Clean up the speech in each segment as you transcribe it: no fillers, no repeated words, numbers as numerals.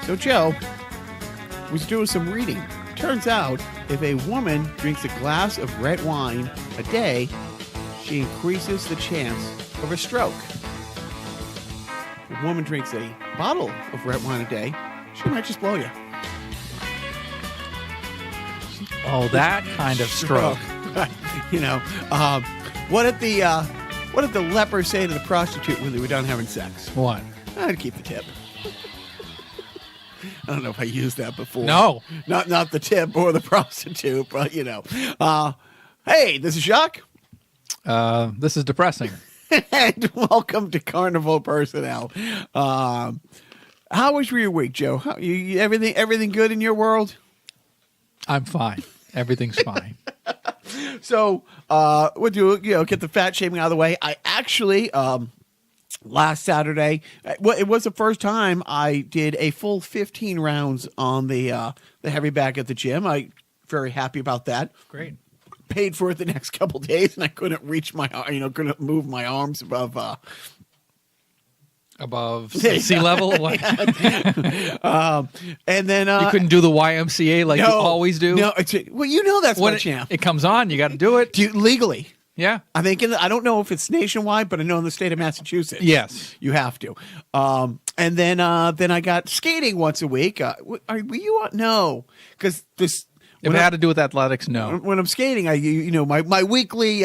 So Joe was doing some reading. Turns out, if a woman drinks a glass of red wine a day, she increases the chance of a stroke. If a woman drinks a bottle of red wine a day, she might just blow you. Oh, that kind of stroke. You know, what did the lepers say to the prostitute when they were done having sex? What? I'd keep the tip. I don't know if I used that before. No. Not the tip or the prostitute, but, you know. Hey, this is Jacques. This is depressing. And welcome to Carnival Personnel. How was your week, Joe? Everything good in your world? I'm fine. Everything's fine. So, we'll get the fat shaming out of the way. I actually, last Saturday, it was the first time I did a full 15 rounds on the heavy bag at the gym. I'm very happy about that. Great. Paid for it the next couple days, and I couldn't reach couldn't move my arms above sea level. And then you couldn't do the YMCA like you always do. No, well, you know that's when my champ. It comes on, you got to do it. Legally. Yeah, I think I don't know if it's nationwide, but I know in the state of Massachusetts, yes, you have to. And then I got skating once a week. Were you on? No, because this. If it had to do with athletics, no. When I'm skating, my weekly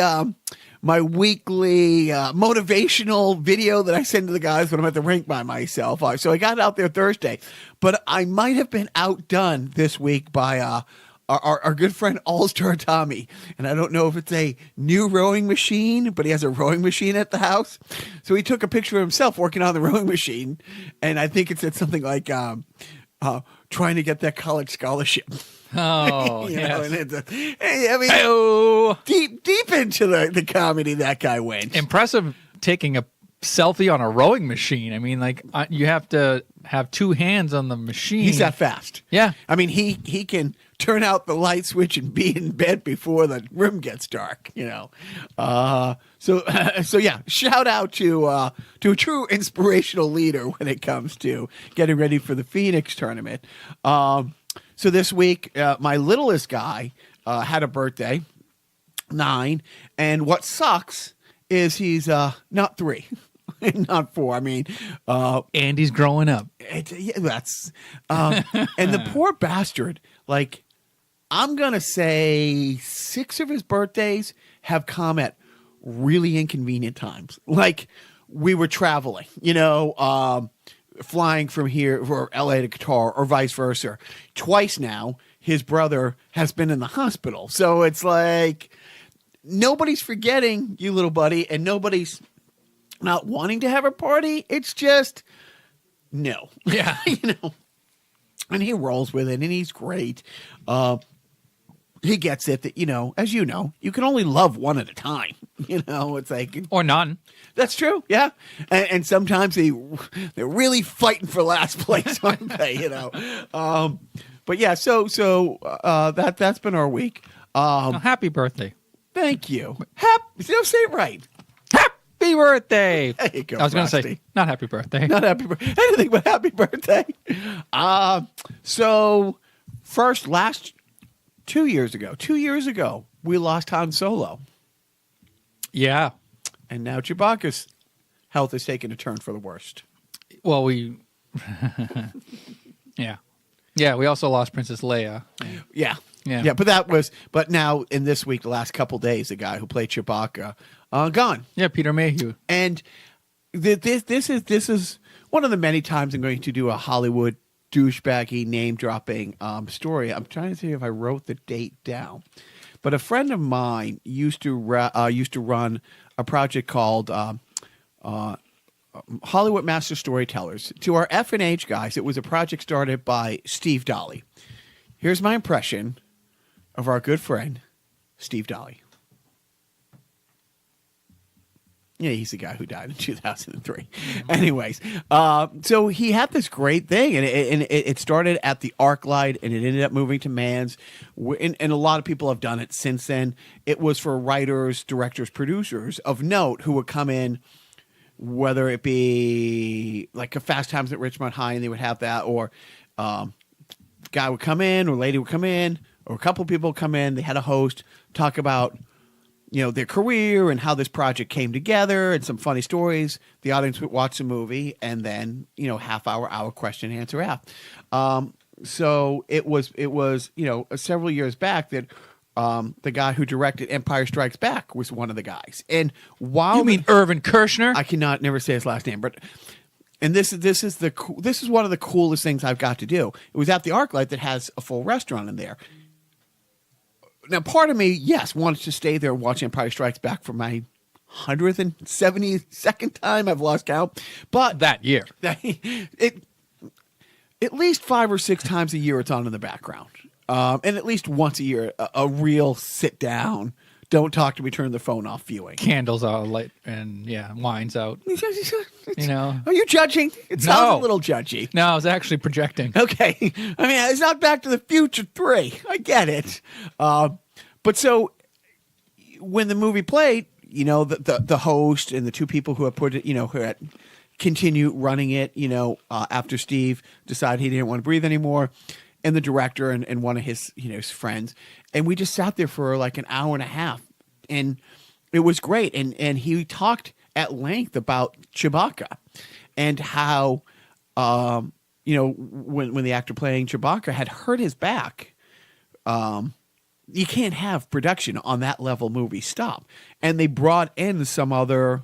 motivational video that I send to the guys when I'm at the rink by myself. So I got out there Thursday, but I might have been outdone this week by our good friend All-Star Tommy. And I don't know if it's a new rowing machine, but he has a rowing machine at the house. So he took a picture of himself working on the rowing machine, and I think it said something like trying to get that college scholarship. Oh, yes. Deep into the comedy that guy went. Impressive taking a selfie on a rowing machine. I mean, like you have to have two hands on the machine. He's that fast. Yeah. I mean, he can turn out the light switch and be in bed before the room gets dark, you know. So yeah, shout out to a true inspirational leader when it comes to getting ready for the Phoenix tournament. So this week, my littlest guy had a birthday, 9, and what sucks is he's not 3, not 4. I mean, Andy's growing up. That's and the poor bastard. Like, I'm gonna say 6 of his birthdays have come at really inconvenient times. Like, we were traveling, flying from here or LA to Qatar or vice versa. Twice now, his brother has been in the hospital. So it's like nobody's forgetting you, little buddy, and nobody's not wanting to have a party. It's just no. Yeah. And he rolls with it, and he's great. He gets it that, as you know, you can only love one at a time. It's like... Or none. That's true, yeah. And sometimes they're really fighting for last place, aren't they? But yeah, so that's been our week. Happy birthday. Thank you. Say it right. Happy birthday. There you go, I was going to say, not happy birthday. Not happy birthday. Anything but happy birthday. So first, 2 years ago, we lost Han Solo. Yeah. And now Chewbacca's health is taking a turn for the worst. Well, yeah. Yeah, we also lost Princess Leia. Yeah. Yeah. But now in this week, the last couple days, the guy who played Chewbacca, gone. Yeah, Peter Mayhew. And this is one of the many times I'm going to do a Hollywood douchebaggy name dropping story. I'm trying to see if I wrote the date down. But a friend of mine used to run a project called Hollywood Master Storytellers. To our F&H guys, it was a project started by Steve Dolly. Here's my impression of our good friend, Steve Dolly. Yeah, he's the guy who died in 2003. Anyways, so he had this great thing, and it started at the ArcLight, and it ended up moving to Mann's, and a lot of people have done it since then. It was for writers, directors, producers of note who would come in, whether it be like a Fast Times at Richmond High, and they would have that, or guy would come in or lady would come in or a couple of people would come in. They had a host talk about, their career and how this project came together and some funny stories. The audience would watch the movie and then, half hour question and answer app. So it was several years back that the guy who directed Empire Strikes Back was one of the guys. And while You mean Irvin Kershner? I cannot never say his last name, but this is one of the coolest things I've got to do. It was at the ArcLight that has a full restaurant in there. Now, part of me, yes, wanted to stay there and watch Empire Strikes Back for my 172nd time. I've lost count, but that year, at least 5 or 6 times a year, it's on in the background, and at least once a year, a real sit down. Don't talk to me. Turn the phone off. Viewing. Candles out, light, and wine's out. Are you judging? It sounds a little judgy. No, I was actually projecting. Okay, I mean it's not Back to the Future 3. I get it, but so when the movie played, the host and the two people who had put it, who had continued running it, after Steve decided he didn't want to breathe anymore. And the director and one of his, his friends. And we just sat there for like an hour and a half. And it was great. And he talked at length about Chewbacca and how, when the actor playing Chewbacca had hurt his back, you can't have production on that level movie stop. And they brought in some other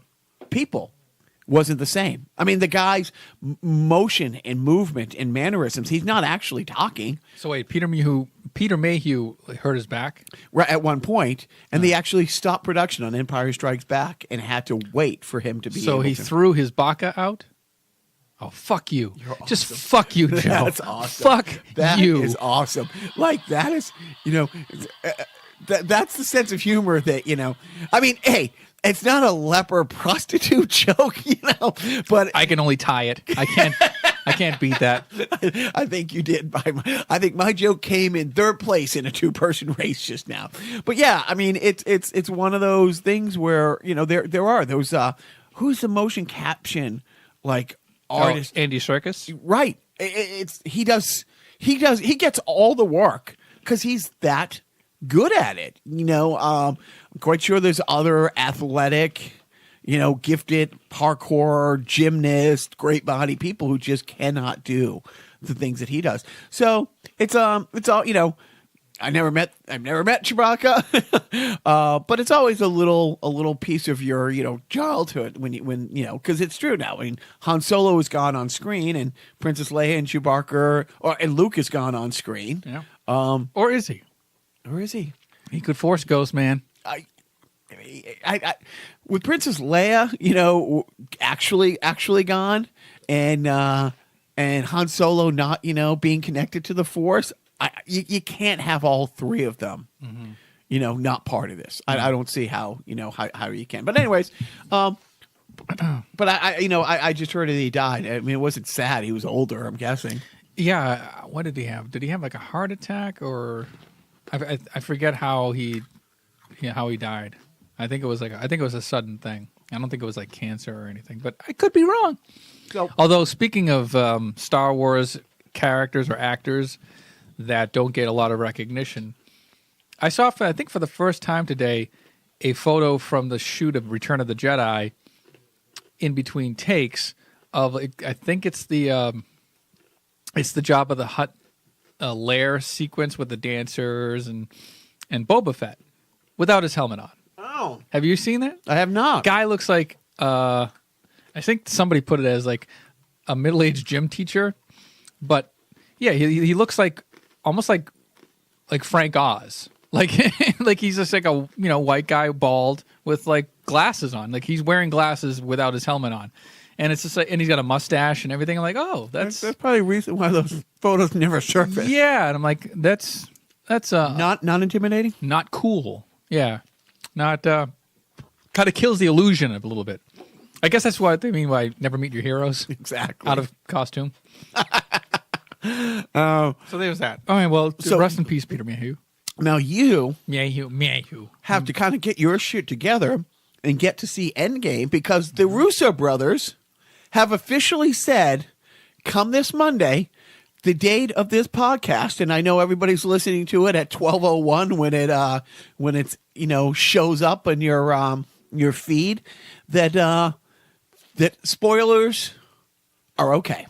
people. Wasn't the same. I mean, the guy's motion and movement and mannerisms, he's not actually talking. So wait, Peter Mayhew hurt his back? Right at one point, and they actually stopped production on Empire Strikes Back and had to wait for him to be So he threw his baka out? Oh, fuck you. Just fuck you, Joe. That's awesome. Fuck That you. is awesome. Like, that is, that's the sense of humor that, I mean, hey, it's not a leper prostitute joke, but I can only tie it. I can't beat that. I think you did. I think my joke came in third place in a 2-person race just now. But yeah, I mean, it's one of those things where there are those. Who's the motion caption like artist? Andy Serkis, right? He gets all the work because he's that good at it. I'm quite sure there's other athletic, gifted parkour, gymnast, great body people who just cannot do the things that he does. So it's all, I've never met Chewbacca, but it's always a little piece of your, childhood when because it's true now. I mean, Han Solo is gone on screen and Princess Leia and Chewbacca and Luke is gone on screen. Yeah. Or is he? Or is he? He could force ghost, man. I with Princess Leia, actually gone, and Han Solo not, being connected to the Force. You can't have all three of them, not part of this. I don't see how you can. But anyways, but I just heard that he died. I mean, it wasn't sad. He was older, I'm guessing. Yeah. What did he have? Did he have like a heart attack or? I forget how he died. I think it was a sudden thing. I don't think it was like cancer or anything, but I could be wrong. So, although speaking of Star Wars characters or actors that don't get a lot of recognition, I saw I think for the first time today a photo from the shoot of Return of the Jedi in between takes of I think it's the Jabba the Hutt lair sequence with the dancers and Boba Fett without his helmet on. Oh, have you seen that? I have not. Guy looks like I think somebody put it as like a middle-aged gym teacher, but yeah, he looks like almost like Frank Oz, like like he's just like a white guy, bald with like glasses on, like he's wearing glasses without his helmet on. And it's just like, and he's got a mustache and everything. I'm like, oh, that's probably the reason why those photos never surface. Yeah, and I'm like, that's not intimidating, not cool. Yeah, not kind of kills the illusion a little bit. I guess that's what they mean by never meet your heroes. Exactly. Out of costume. So there's that. All right, well, rest in peace, Peter Mayhew. Now you Mayhew have to kind of get your shit together and get to see Endgame because the Russo brothers have officially said, come this Monday, the date of this podcast, and I know everybody's listening to it at 12:01 when it's shows up on your feed, that spoilers are okay.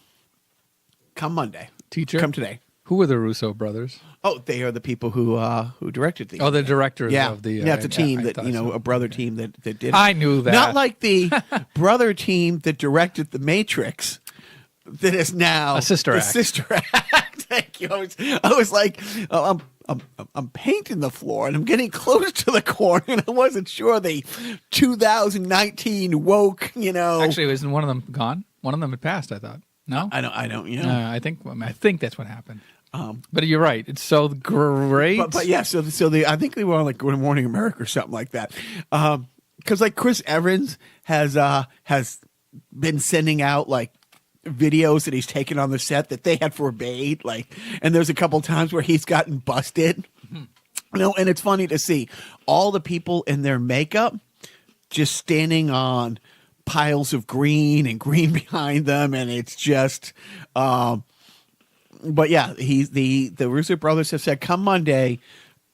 Come Monday, Teacher, come today. Who are the Russo brothers? Oh, they are the people who directed the. Oh, the directors yeah, of the. yeah, it's a team I thought so. a brother team that did it. I knew that. Not like the brother team that directed The Matrix, that is now a sister the act. Sister act. Thank you. I was like, oh, I'm painting the floor and I'm getting close to the corner, and I wasn't sure the 2019 woke. Actually, wasn't one of them gone? One of them had passed. I thought. No, I don't. I think that's what happened. But you're right. It's so great. But yeah, so I think they were on like Good Morning America or something like that. Because like Chris Evans has been sending out like videos that he's taken on the set that they had forbade. Like, and there's a couple times where he's gotten busted. Mm-hmm. And it's funny to see all the people in their makeup just standing on piles of green and green behind them, and it's just. But yeah, the Russo brothers have said, come Monday,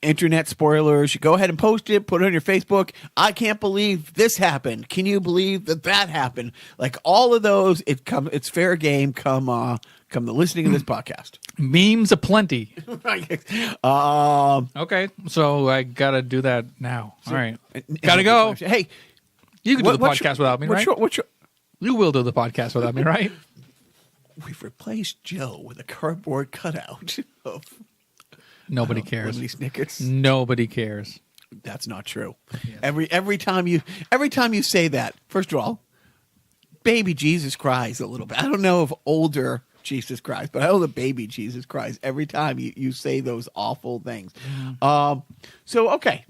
internet spoilers. You go ahead and post it, put it on your Facebook. I can't believe this happened. Can you believe that happened? Like all of those, it's fair game. Come the listening of this podcast. Memes aplenty. Okay, so I gotta do that now. All right, gotta go. Hey, you can do the podcast without me, right? You will do the podcast without me, right? We've replaced Joe with a cardboard cutout of nobody cares. Lemony Snickets. Nobody cares. That's not true. Yes. Every time you say that, first of all, baby Jesus cries a little bit. I don't know if older Jesus cries, but I know the baby Jesus cries every time you say those awful things. Mm. So okay,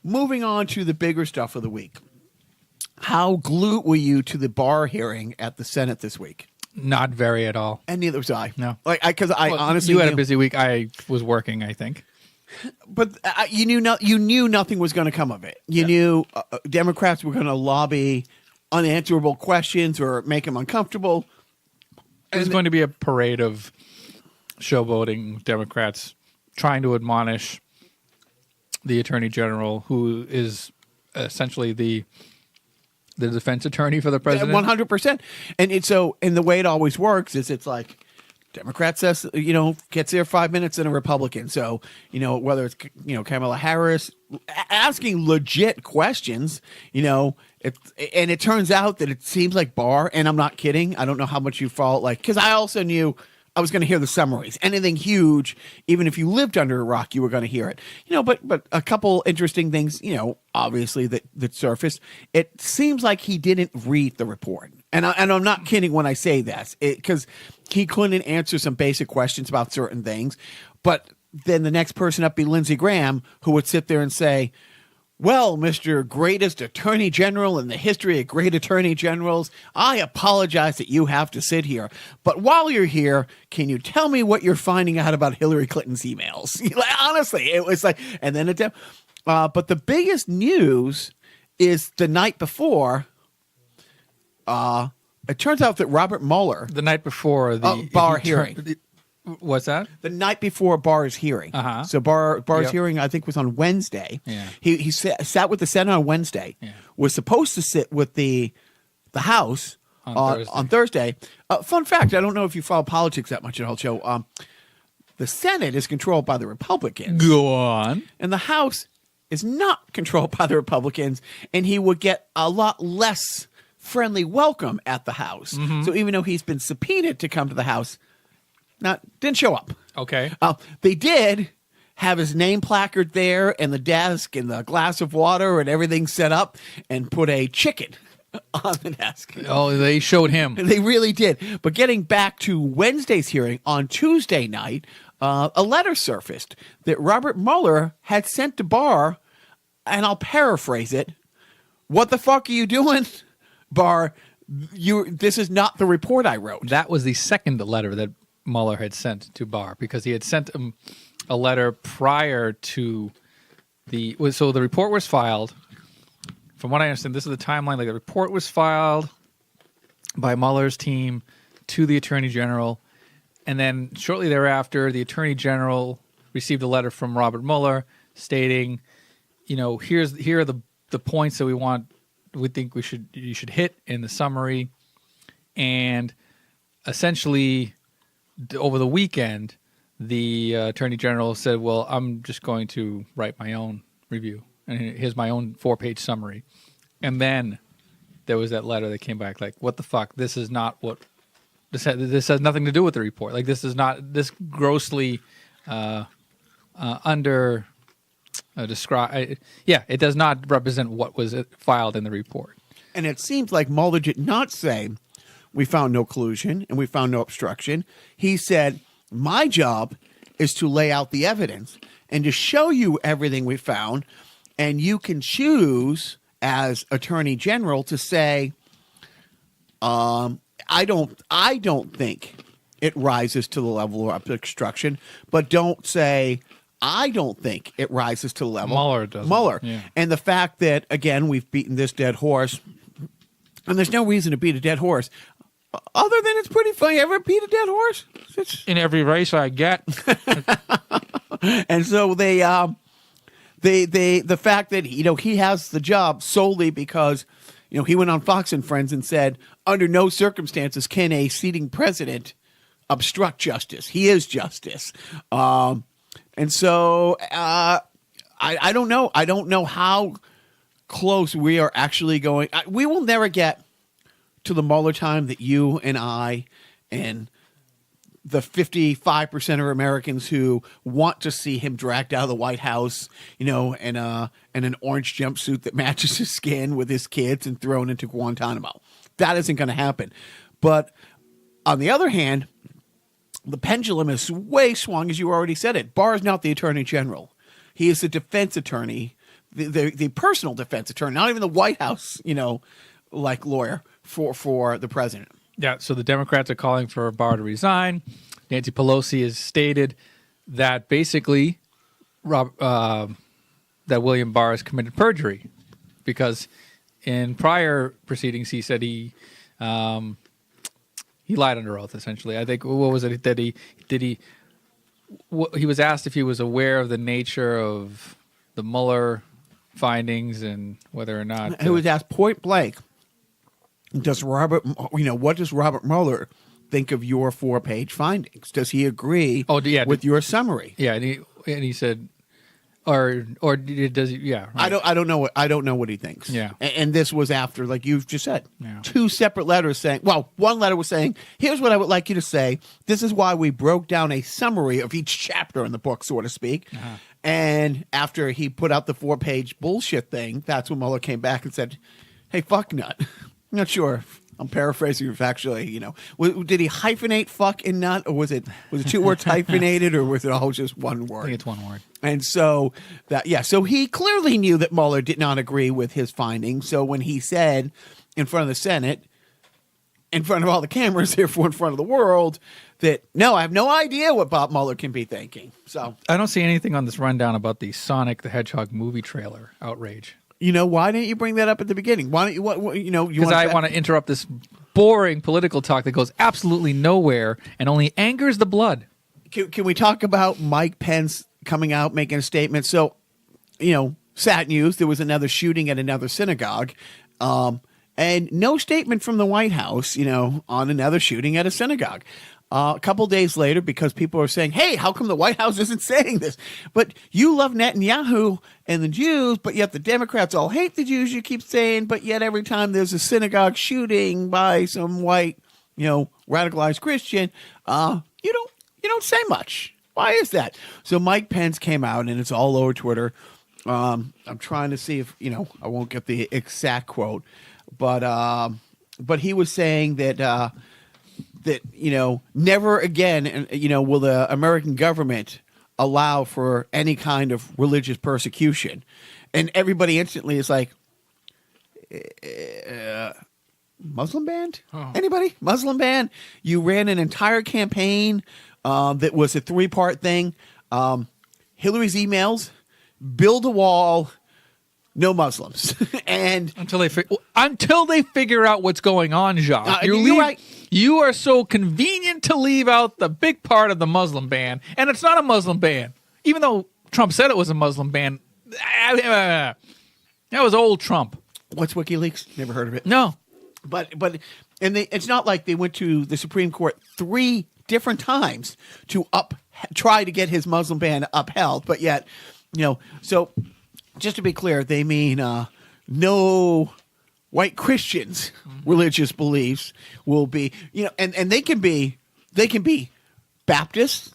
moving on to the bigger stuff of the week. How glued were you to the Barr hearing at the Senate this week? Not very at all. And neither was I. No. Because I honestly you had a busy week. I was working, I think. But you knew nothing was going to come of it. You knew Democrats were going to lobby unanswerable questions or make them uncomfortable. It was going to be a parade of showboating Democrats trying to admonish the Attorney General, who is essentially the defense attorney for the president. 100%. And the way it always works is it's like Democrat says, gets there 5 minutes and a Republican. So, whether it's, Kamala Harris asking legit questions, and it turns out that it seems like Barr, and I'm not kidding. I don't know how much you follow, because I also knew I was going to hear the summaries. Anything huge, even if you lived under a rock, you were going to hear it. But a couple interesting things, obviously that surfaced. It seems like he didn't read the report. And I'm not kidding when I say that, because he couldn't answer some basic questions about certain things. But then the next person up be Lindsey Graham, who would sit there and say, well, Mr. Greatest Attorney General in the history of great Attorney Generals, I apologize that you have to sit here. But while you're here, can you tell me what you're finding out about Hillary Clinton's emails? Honestly, it was like, and then but the biggest news is the night before, it turns out that Robert Mueller. The night before the Barr hearing. What's that? The night before Barr's hearing. Uh-huh. So Barr's hearing, I think, was on Wednesday. Yeah. He sat with the Senate on Wednesday. Yeah. Was supposed to sit with the House on Thursday. Fun fact, I don't know if you follow politics that much at all, Joe. The Senate is controlled by the Republicans. Go on. And the House is not controlled by the Republicans, and he would get a lot less friendly welcome at the House. Mm-hmm. So even though he's been subpoenaed to come to the House, didn't show up. Okay. They did have his name placard there and the desk and the glass of water and everything set up and put a chicken on the desk. Oh, they showed him. They really did. But getting back to Wednesday's hearing, on Tuesday night, a letter surfaced that Robert Mueller had sent to Barr, and I'll paraphrase it. What the fuck are you doing, Barr? This is not the report I wrote. That was the second letter that Mueller had sent to Barr, because he had sent him a letter prior to so the report was filed. From what I understand, this is the timeline. Like, the report was filed by Mueller's team to the Attorney General. And then shortly thereafter, the Attorney General received a letter from Robert Mueller stating, here are the points that we think you should hit in the summary. And essentially, over the weekend, the Attorney General said, well, I'm just going to write my own review. And here's my own 4-page summary. And then there was that letter that came back like, what the fuck? This is not what... This has nothing to do with the report. Like, this is not... This grossly under... describe... it does not represent what was filed in the report. And it seems like Mueller did not say, we found no collusion and we found no obstruction. He said, my job is to lay out the evidence and to show you everything we found, and you can choose as Attorney General to say, I don't think it rises to the level of obstruction, but don't say, I don't think it rises to the level. Mueller does. Yeah. And the fact that, again, we've beaten this dead horse, and there's no reason to beat a dead horse, other than it's pretty funny. Ever beat a dead horse? In every race I get. And so the fact that, he has the job solely because, he went on Fox and Friends and said, under no circumstances can a sitting president obstruct justice. He is justice. And so I don't know. I don't know how close we are actually going. We will never get to the Mueller time that you and I and the 55% of Americans who want to see him dragged out of the White House, in an orange jumpsuit that matches his skin with his kids and thrown into Guantanamo. That isn't going to happen. But on the other hand, the pendulum is way swung, as you already said it. Barr is not the Attorney General. He is the defense attorney, the personal defense attorney, not even the White House, lawyer for the president. Yeah, so the Democrats are calling for Barr to resign. Nancy Pelosi has stated that basically that William Barr has committed perjury because in prior proceedings he said he lied under oath, essentially. I think, what was it that he was asked if he was aware of the nature of the Mueller findings and whether or not... He was asked point blank, what does Robert Mueller think of your 4-page findings? Does he agree with your summary? Yeah, and he said, or does he? Yeah, right. I don't know what he thinks. Yeah, and this was after, like you've just said, yeah. 2 separate letters saying. Well, one letter was saying, "Here's what I would like you to say. This is why we broke down a summary of each chapter in the book, so to speak." Uh-huh. And after he put out the 4-page bullshit thing, that's when Mueller came back and said, "Hey, fuck nut." I'm not sure. I'm paraphrasing if actually, did he hyphenate fuck and nut, or was it 2 words hyphenated, or was it all just one word? I think it's one word. And so so he clearly knew that Mueller did not agree with his findings. So when he said in front of the Senate, in front of all the cameras, therefore in front of the world, that no, I have no idea what Bob Mueller can be thinking. So I don't see anything on this rundown about the Sonic the Hedgehog movie trailer outrage. Why didn't you bring that up at the beginning? Why don't you? Because I want to interrupt this boring political talk that goes absolutely nowhere and only angers the blood. Can we talk about Mike Pence coming out making a statement? So, sad news. There was another shooting at another synagogue, and no statement from the White House. On another shooting at a synagogue. A couple days later, because people are saying, hey, how come the White House isn't saying this? But you love Netanyahu and the Jews, but yet the Democrats all hate the Jews, you keep saying, but yet every time there's a synagogue shooting by some white, radicalized Christian, you don't say much. Why is that? So Mike Pence came out, and it's all over Twitter. I'm trying to see if, I won't get the exact quote, but he was saying that never again, will the American government allow for any kind of religious persecution. And everybody instantly is like, Muslim ban? Oh. Anybody? Muslim ban? You ran an entire campaign that was a 3-part thing. Hillary's emails, build a wall, no Muslims. And until they figure out what's going on, Jacques. you're right. You are so convenient to leave out the big part of the Muslim ban, and it's not a Muslim ban, even though Trump said it was a Muslim ban. That was old Trump. What's WikiLeaks? Never heard of it. No, it's not like they went to the Supreme Court 3 different times to try to get his Muslim ban upheld, but yet, so just to be clear, they mean no white Christians' religious beliefs will be, and they can be Baptist,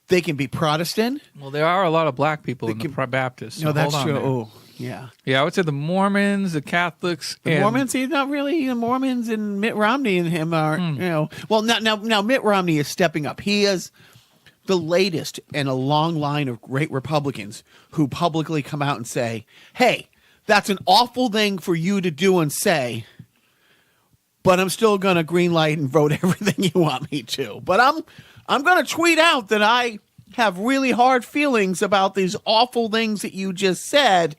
they can be Protestant. Well, there are a lot of black people in the Baptists. No, so that's hold on true. there. Oh, yeah. Yeah, I would say the Mormons, the Catholics, The Mormons. He's not really the Mormons, and Mitt Romney and him are. Well, now Mitt Romney is stepping up. He is the latest in a long line of great Republicans who publicly come out and say, "Hey, that's an awful thing for you to do and say, but I'm still going to green light and vote everything you want me to. But I'm going to tweet out that I have really hard feelings about these awful things that you just said,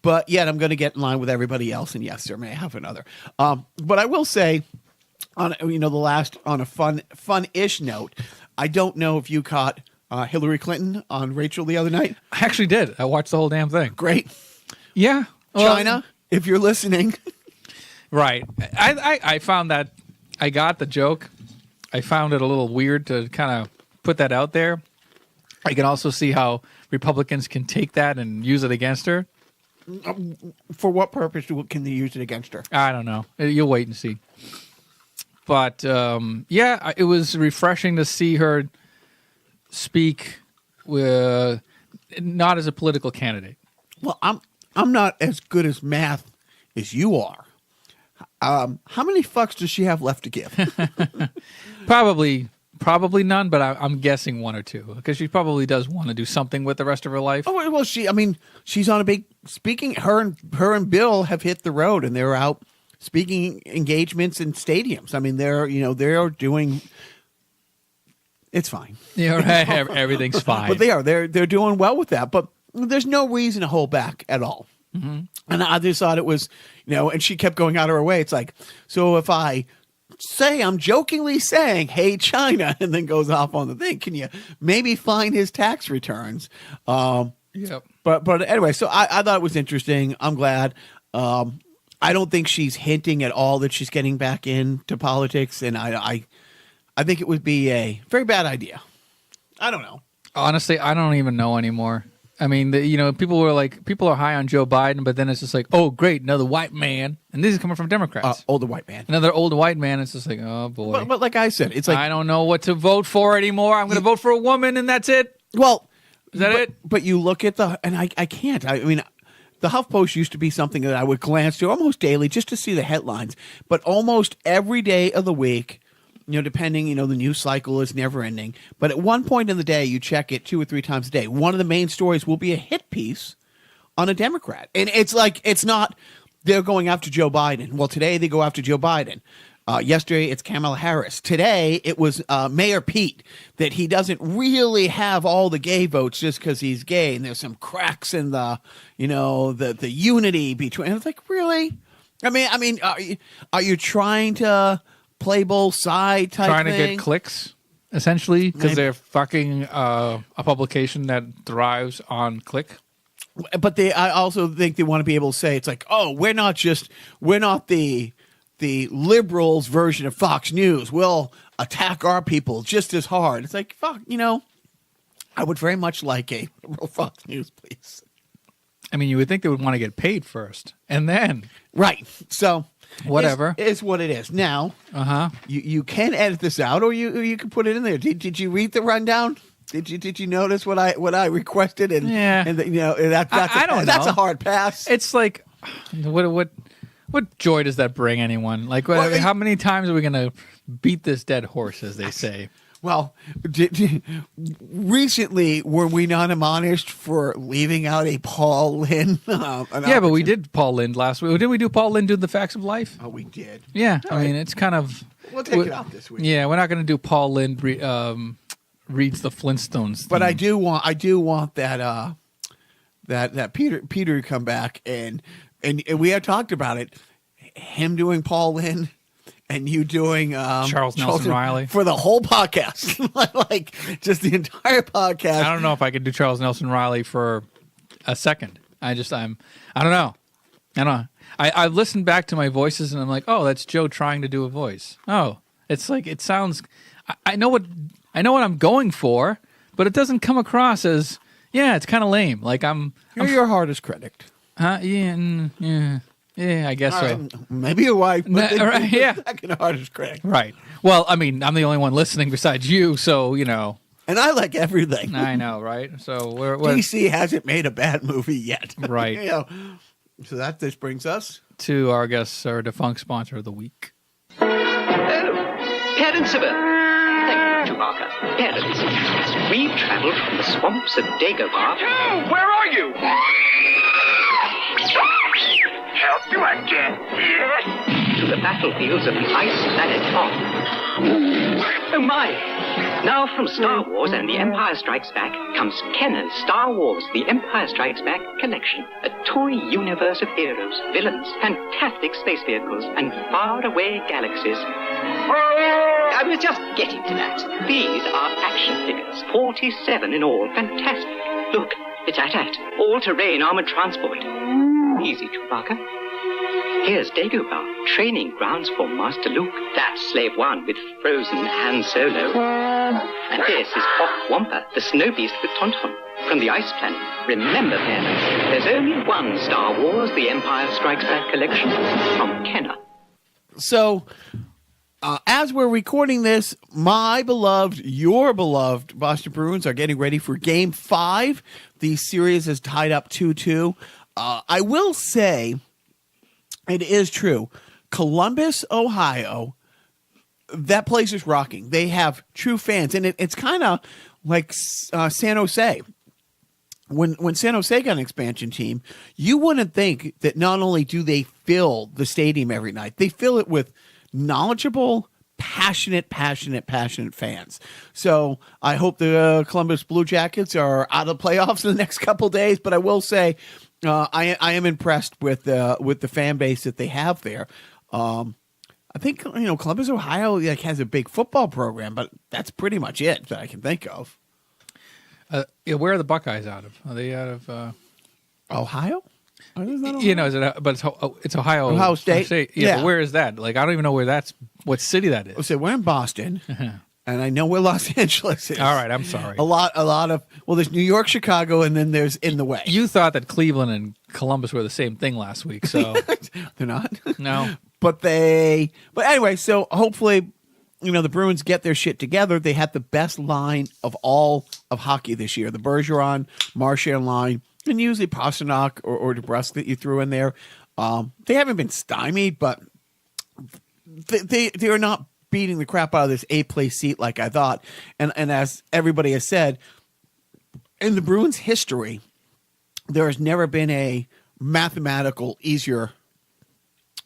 but yet I'm going to get in line with everybody else. And yes, there may have another. But I will say, on a fun-ish note, I don't know if you caught Hillary Clinton on Rachel the other night. I actually did. I watched the whole damn thing. Great. Yeah. China, if you're listening. Right. I found that I got the joke. I found it a little weird to kind of put that out there. I can also see how Republicans can take that and use it against her. For what purpose can they use it against her? I don't know. You'll wait and see. But yeah, it was refreshing to see her speak not as a political candidate. Well, I'm not as good as math as you are. How many fucks does she have left to give? Probably none, but I'm guessing 1 or 2 because she probably does want to do something with the rest of her life. Oh well, she's on a big speaking. Her and Bill have hit the road, and they're out speaking engagements in stadiums. I mean, they're doing. It's fine. Yeah, right. Everything's fine. But they're doing well with that. But there's no reason to hold back at all. Mm-hmm. And I just thought it was, and she kept going out of her way. It's like, so if I say I'm jokingly saying, "Hey, China," and then goes off on the thing, can you maybe find his tax returns? Yep. But anyway, so I thought it was interesting. I'm glad. I don't think she's hinting at all that she's getting back into politics, and I think it would be a very bad idea. I don't know. Honestly, I don't even know anymore. I mean, people are high on Joe Biden, but then it's just like, oh, great, another white man. And this is coming from Democrats. Older white man. Another older white man. It's just like, oh, boy. But like I said, it's like, I don't know what to vote for anymore. I'm going to vote for a woman, and that's it. Well, is that it? But you look at and I can't. I mean, the HuffPost used to be something that I would glance to almost daily just to see the headlines. But almost every day of the week, depending, the news cycle is never ending. But at one point in the day, you check it 2 or 3 times a day. One of the main stories will be a hit piece on a Democrat. And it's like, it's not, they're going after Joe Biden. Well, today they go after Joe Biden. Yesterday, it's Kamala Harris. Today, it was Mayor Pete, that he doesn't really have all the gay votes just because he's gay. And there's some cracks in the unity between. And it's like, really? I mean, are you trying to play both side type trying thing? To get clicks, essentially, because they're fucking a publication that thrives on click. But I also think they want to be able to say, it's like, oh, we're not the liberals version of Fox News. We'll attack our people just as hard. It's like, fuck, I would very much like a liberal Fox News, please. I mean, you would think they would want to get paid first, and then right. So whatever is what it is. Now, you can edit this out, or you can put it in there. Did you read the rundown? Did you notice what I requested? And yeah, and I don't know. That's a hard pass. It's like what joy does that bring anyone? Like, how many times are we going to beat this dead horse, as they say? Well, recently, were we not admonished for leaving out a Paul Lynde? Yeah, but we did Paul Lynde last week. Didn't we do Paul Lynde do The Facts of Life? Oh, we did. Yeah, I mean, it's kind of... We'll take it out this week. Yeah, we're not going to do Paul Lynde reads the Flintstones thing. But I do want that that Peter come back and we had talked about it. Him doing Paul Lynn and you doing Charles Nelson Riley for the whole podcast, like just the entire podcast. I don't know if I could do Charles Nelson Riley for a second. I don't know. I've listened back to my voices and I'm like, oh, that's Joe trying to do a voice. Oh, it's like it sounds. I know what I'm going for, but it doesn't come across as it's kind of lame. Like You're your hardest critic. Yeah, I guess so. Maybe your wife, but right, yeah, second hardest critic. Right. Well, I mean, I'm the only one listening besides you, so And I like everything. I know, right? So we're DC hasn't made a bad movie yet, right? So this brings us to our guest, our defunct sponsor of the week. Oh, parents of Earth. Thank you, Chewbacca. Parents, we've traveled from the swamps of Dagobah. Joe, where are you? Help you again, yes? To the battlefields of the ice planet Hoth. Oh my! Now from Star Wars and The Empire Strikes Back comes Kenner's Star Wars The Empire Strikes Back collection. A toy universe of heroes, villains, fantastic space vehicles, and faraway galaxies. I was just getting to that. These are action figures, 47 in all. Fantastic. Look, it's AT-AT, all-terrain armored transport. Easy, Chewbacca. Here's Dagobah, training grounds for Master Luke. That's Slave One with frozen Han Solo. And this is Hoth Wampa, the snow beast with Tauntaun. From the ice planet. Remember, parents, there's only one Star Wars The Empire Strikes Back collection from Kenner. So, as we're recording this, your beloved Boston Bruins are getting ready for Game 5. The series is tied up 2-2. I will say, it is true, Columbus, Ohio, that place is rocking. They have true fans, and it's kind of like San Jose. When San Jose got an expansion team, you wouldn't think that not only do they fill the stadium every night, they fill it with knowledgeable, passionate fans. So I hope the Columbus Blue Jackets are out of the playoffs in the next couple days. But I will say, I am impressed with the fan base that they have there. I think Columbus, Ohio, has a big football program, but that's pretty much it that I can think of. Where are the Buckeyes out of? Are they out of Ohio? It's Ohio. Ohio State. Yeah, but where is that? Like, I don't even know what city that is. So we're in Boston, and I know where Los Angeles is. All right, I'm sorry. A lot of there's New York, Chicago, and then there's in the way. You thought that Cleveland and Columbus were the same thing last week, so they're not. No, but anyway. So hopefully, the Bruins get their shit together. They had the best line of all of hockey this year: the Bergeron, Marchand line. And usually Pasternak or DeBrusque that you threw in there. They haven't been stymied, but they are not beating the crap out of this 8th place seat like I thought. And as everybody has said, in the Bruins' history, there has never been a mathematical easier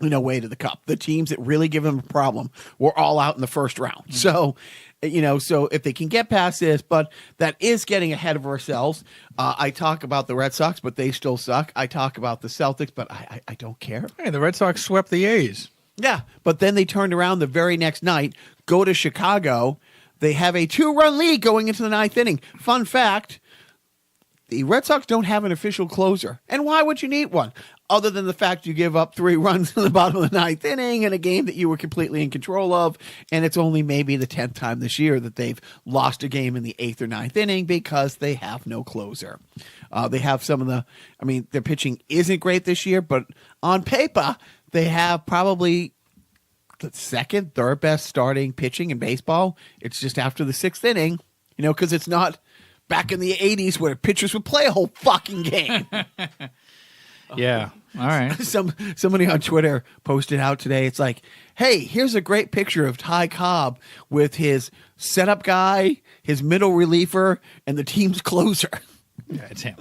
way to the cup. The teams that really give them a problem were all out in the first round. Mm-hmm. So if they can get past this, but that is getting ahead of ourselves. I talk about the Red Sox, but they still suck. I talk about the Celtics, but I don't care. Hey, the Red Sox swept the A's. Yeah, but then they turned around the very next night, go to Chicago. They have a 2-run lead going into the 9th inning. Fun fact, the Red Sox don't have an official closer. And why would you need one? Other than the fact you give up 3 runs in the bottom of the 9th inning in a game that you were completely in control of, and it's only maybe the 10th time this year that they've lost a game in the 8th or 9th inning because they have no closer. They have their pitching isn't great this year, but on paper, they have probably the second, third best starting pitching in baseball. It's just after the 6th inning, because it's not back in the 80s where pitchers would play a whole fucking game. Yeah. All right. Somebody on Twitter posted out today. It's like, hey, here's a great picture of Ty Cobb with his setup guy, his middle reliever, and the team's closer. Yeah, it's him.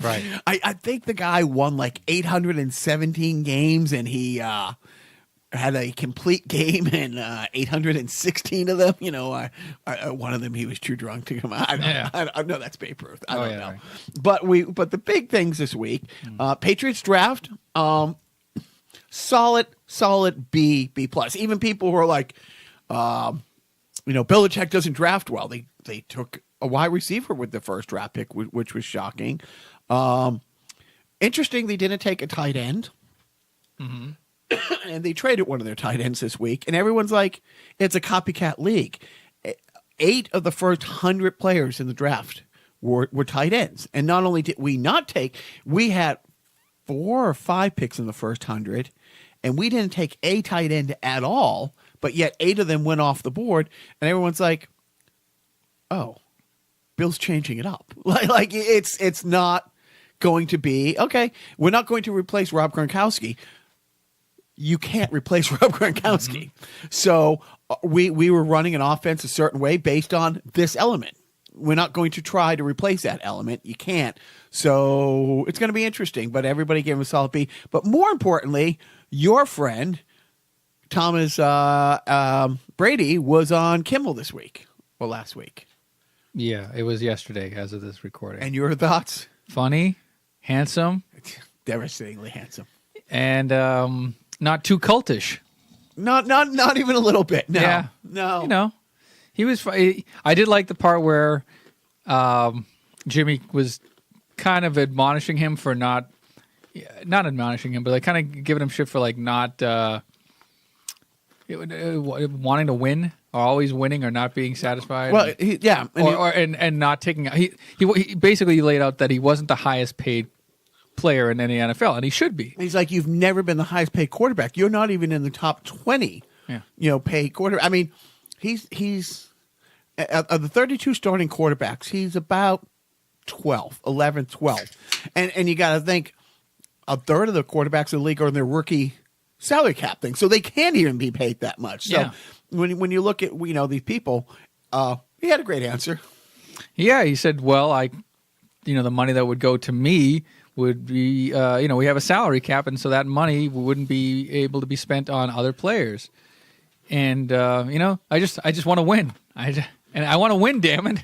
Right. I think the guy won like 817 games, and he had a complete game and 816 of them. One of them he was too drunk to come out. I know that's Babe Ruth. I don't know. Right. But the big things this week, Patriots draft, solid B plus. Even people who are like, Belichick doesn't draft well. They took a wide receiver with the first draft pick, which was shocking. Interesting, they didn't take a tight end. Mm-hmm. And they traded one of their tight ends this week, and everyone's like, it's a copycat league. 8 of the first 100 players in the draft were tight ends. And not only did we not take, we had 4 or 5 picks in the first 100, and we didn't take a tight end at all, but yet 8 of them went off the board, and everyone's like, oh, Bill's changing it up. Like it's not going to be, okay, we're not going to replace Rob Gronkowski. You can't replace Rob Gronkowski. Mm-hmm. So we were running an offense a certain way based on this element. We're not going to try to replace that element. You can't. So it's going to be interesting, but everybody gave him a solid B. But more importantly, your friend, Thomas Brady, was on Kimmel this week, or last week. Yeah, it was yesterday as of this recording. And your thoughts? Funny, handsome. Devastatingly handsome. And not too cultish. Not even a little bit. No. Yeah. No. He was. I did like the part where Jimmy was kind of admonishing him for not admonishing him, but like kind of giving him shit for like not wanting to win, or always winning, or not being satisfied. Well, and not taking. He basically laid out that he wasn't the highest paid player in any NFL, and he should be. He's like, you've never been the highest paid quarterback. You're not even in the top 20. Yeah. Paid quarterback. I mean, he's of the 32 starting quarterbacks, he's about 11th, 12th. And you got to think, a third of the quarterbacks in the league are in their rookie salary cap thing, so they can't even be paid that much. So when you look at these people, he had a great answer. Yeah, he said, well, the money that would go to me would be, we have a salary cap, and so that money wouldn't be able to be spent on other players. And I just want to win. I want to win, damn it.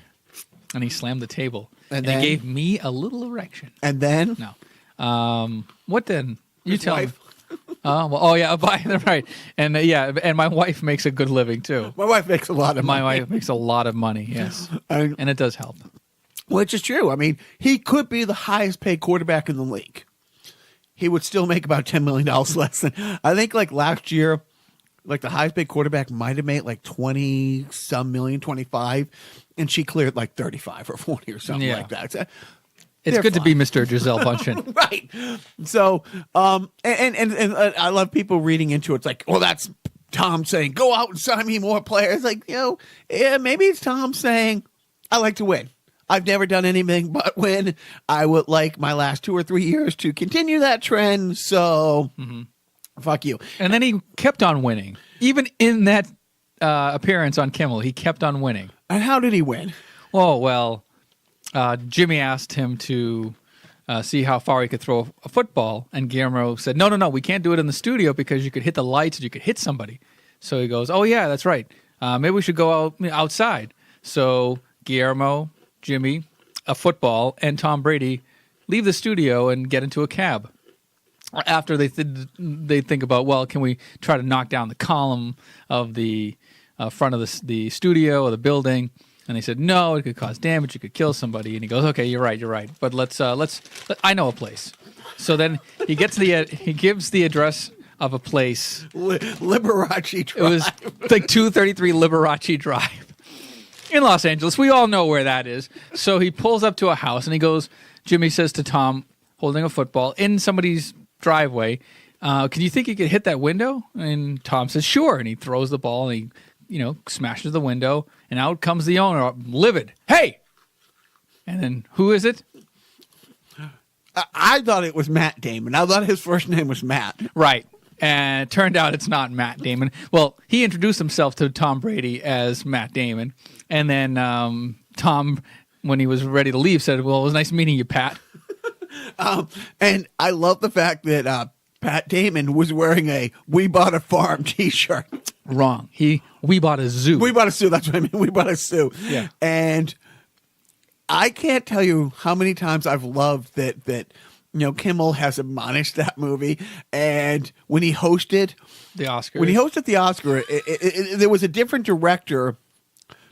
And he slammed the table, and he gave me a little erection. And then no, what then? You his tell wife. me. Right. And and my wife makes a good living too. My wife makes a lot of money. My wife makes a lot of money. Yes, and it does help. Which is true. I mean, he could be the highest paid quarterback in the league. He would still make about $10 million less than, I think, like last year, like the highest paid quarterback might have made like 20 some million, 25, and she cleared like 35 or 40 or something like that. It's good to be Mr. Giselle Bundchen. Right. So, and I love people reading into it. It's like, well, that's Tom saying, go out and sign me more players. Like, maybe it's Tom saying, I like to win. I've never done anything but win. I would like my last 2 or 3 years to continue that trend. So, fuck you. And then he kept on winning. Even in that appearance on Kimmel, he kept on winning. And how did he win? Oh, well, Jimmy asked him to see how far he could throw a football. And Guillermo said, no, we can't do it in the studio because you could hit the lights and you could hit somebody. So he goes, oh, yeah, that's right. Maybe we should go outside. So Guillermo, Jimmy, a football, and Tom Brady leave the studio and get into a cab. After they think about, well, can we try to knock down the column of the front of the studio or the building? And they said, no, it could cause damage. It could kill somebody. And he goes, okay, you're right. But let's I know a place. So then he gives the address of a place. Liberace Drive. It was like 233 Liberace Drive in Los Angeles. We all know where that is. So he pulls up to a house and he goes, Jimmy says to Tom, holding a football in somebody's driveway, can you think you could hit that window? And Tom says, sure. And he throws the ball and he, smashes the window, and out comes the owner, livid. Hey! And then who is it? I thought it was Matt Damon. I thought his first name was Matt. Right. And it turned out it's not Matt Damon. Well, he introduced himself to Tom Brady as Matt Damon. And then Tom, when he was ready to leave, said, well, it was nice meeting you, Pat. And I love the fact that Pat Damon was wearing a "We Bought a Farm" T-shirt. Wrong. We bought a zoo. We bought a zoo. That's what I mean. We bought a zoo. Yeah. And I can't tell you how many times I've loved that Kimmel has admonished that movie. And when he hosted the Oscars. When he hosted the Oscar, there was a different director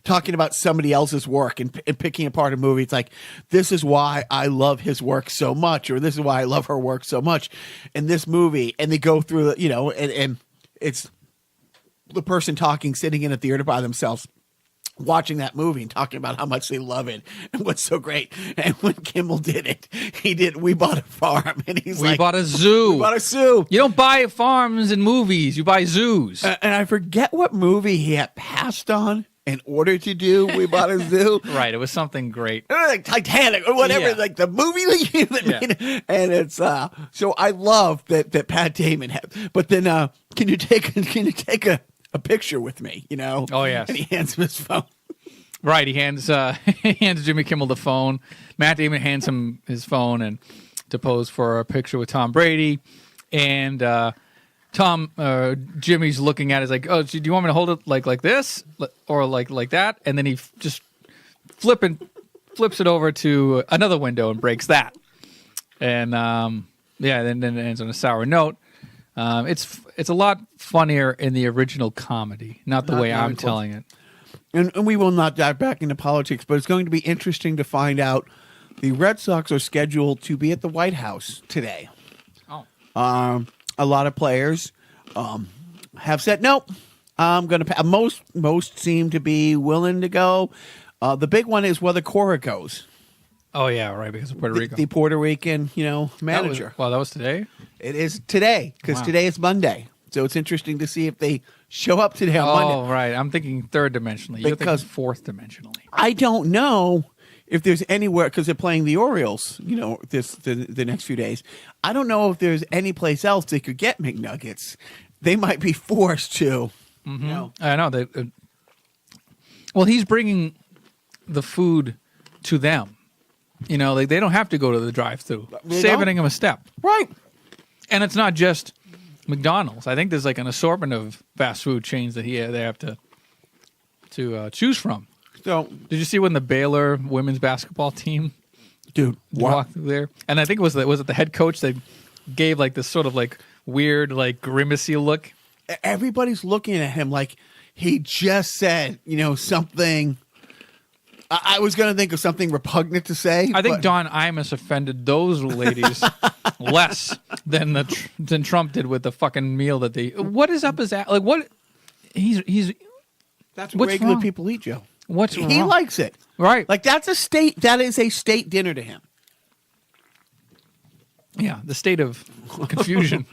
talking about somebody else's work and picking apart a movie. It's like, this is why I love his work so much, or this is why I love her work so much in this movie. And they go through, and it's the person talking, sitting in a theater by themselves, watching that movie and talking about how much they love it and what's so great. And when Kimmel did it, he did "We Bought a Farm," and he's we like, bought a zoo. We bought a zoo. You don't buy farms and movies. You buy zoos. And I forget what movie he had passed on in order to do "We Bought a Zoo." Right. It was something great. Like Titanic or whatever, Yeah. like the movie that made it. And it's so I love that Pat Damon had. But then can you take a picture with me? Oh, yes. And he hands him his phone. Right. He hands Jimmy Kimmel the phone. Matt Damon hands him his phone and to pose for a picture with Tom Brady. And Jimmy's looking at it, is like, "Oh, do you want me to hold it like this or like that?" And then he just flips it over to another window and breaks that. And then it ends on a sour note. It's a lot funnier in the original comedy, not the way I'm telling it. And we will not dive back into politics, but it's going to be interesting to find out. The Red Sox are scheduled to be at the White House today. Oh. A lot of players have said, nope, I'm going to most seem to be willing to go. The big one is whether Cora goes. Oh, yeah, right, because of Puerto Rico. The Puerto Rican, manager. That was today? It is today, because Wow. today is Monday. So it's interesting to see if they show up today on Monday. Oh, right. I'm thinking third dimensionally. You're Because- thinking fourth dimensionally. I don't know if there's anywhere, because they're playing the Orioles, the next few days. I don't know if there's any place else they could get McNuggets. They might be forced to. I know. Well, he's bringing the food to them. They don't have to go to the drive-thru. They Saving don't? them a step. Right. And it's not just McDonald's. I think there's like an assortment of fast food chains that they have to choose from. So, Did you see when the Baylor women's basketball team dude, walked through there? And I think was it the head coach that gave like this sort of like weird like grimacy look? everybody's looking at him like he just said, something. I was going to think of something repugnant to say. I think but- Don Imus offended those ladies less than than Trump did with the fucking meal that they. What is up his ass? Like what? He's. That's what what's regular wrong? people eat, Joe. What's He wrong? likes it. Right. Like that is a state dinner to him. Yeah, the state of confusion.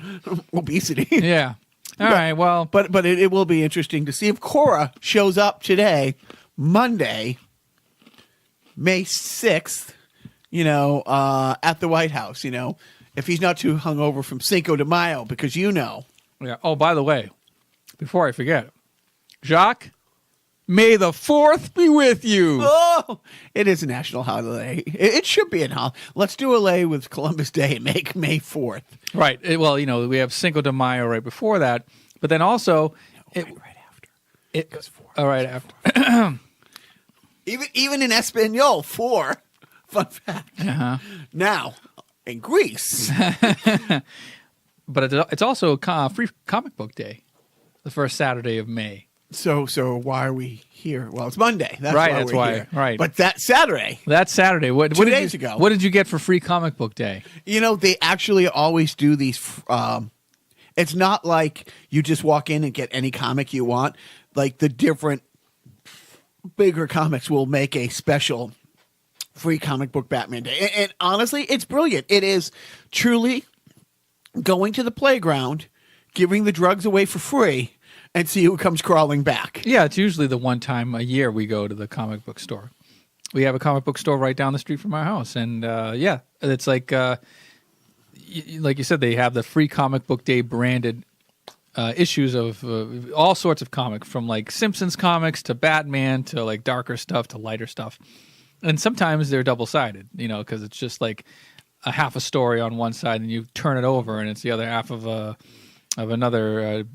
Obesity. Yeah. All right. Well, But it will be interesting to see if Cora shows up today, Monday, May 6th, at the White House, if he's not too hungover from Cinco de Mayo, because yeah. Oh, by the way, before I forget, Jacques, may the 4th be with you. Oh, it is a national holiday. It should be a holiday. Let's do a lay with Columbus Day and make May 4th. Right. Well, we have Cinco de Mayo right before that, but then also Right after. It goes 4. All right after. Even in Espanol, 4. Fun fact. Uh-huh. Now, in Greece, But it's also free comic book day, the first Saturday of May. so why are we here? Well, it's Monday. That's Right, why that's we're why, here. right. But that Saturday, That's Saturday. What 2 did days you, ago. What did you get for free comic book day? they actually always do these. It's not like you just walk in and get any comic you want. Like the different bigger comics will make a special free comic book Batman Day. And honestly, it's brilliant. It is truly going to the playground, giving the drugs away for free, and see who comes crawling back. Yeah, it's usually the one time a year we go to the comic book store. We have a comic book store right down the street from our house, and it's like like you said, they have the free comic book day branded issues of all sorts of comics, from like Simpsons comics to Batman to like darker stuff to lighter stuff, and sometimes they're double sided, because it's just like a half a story on one side, and you turn it over, and it's the other half of another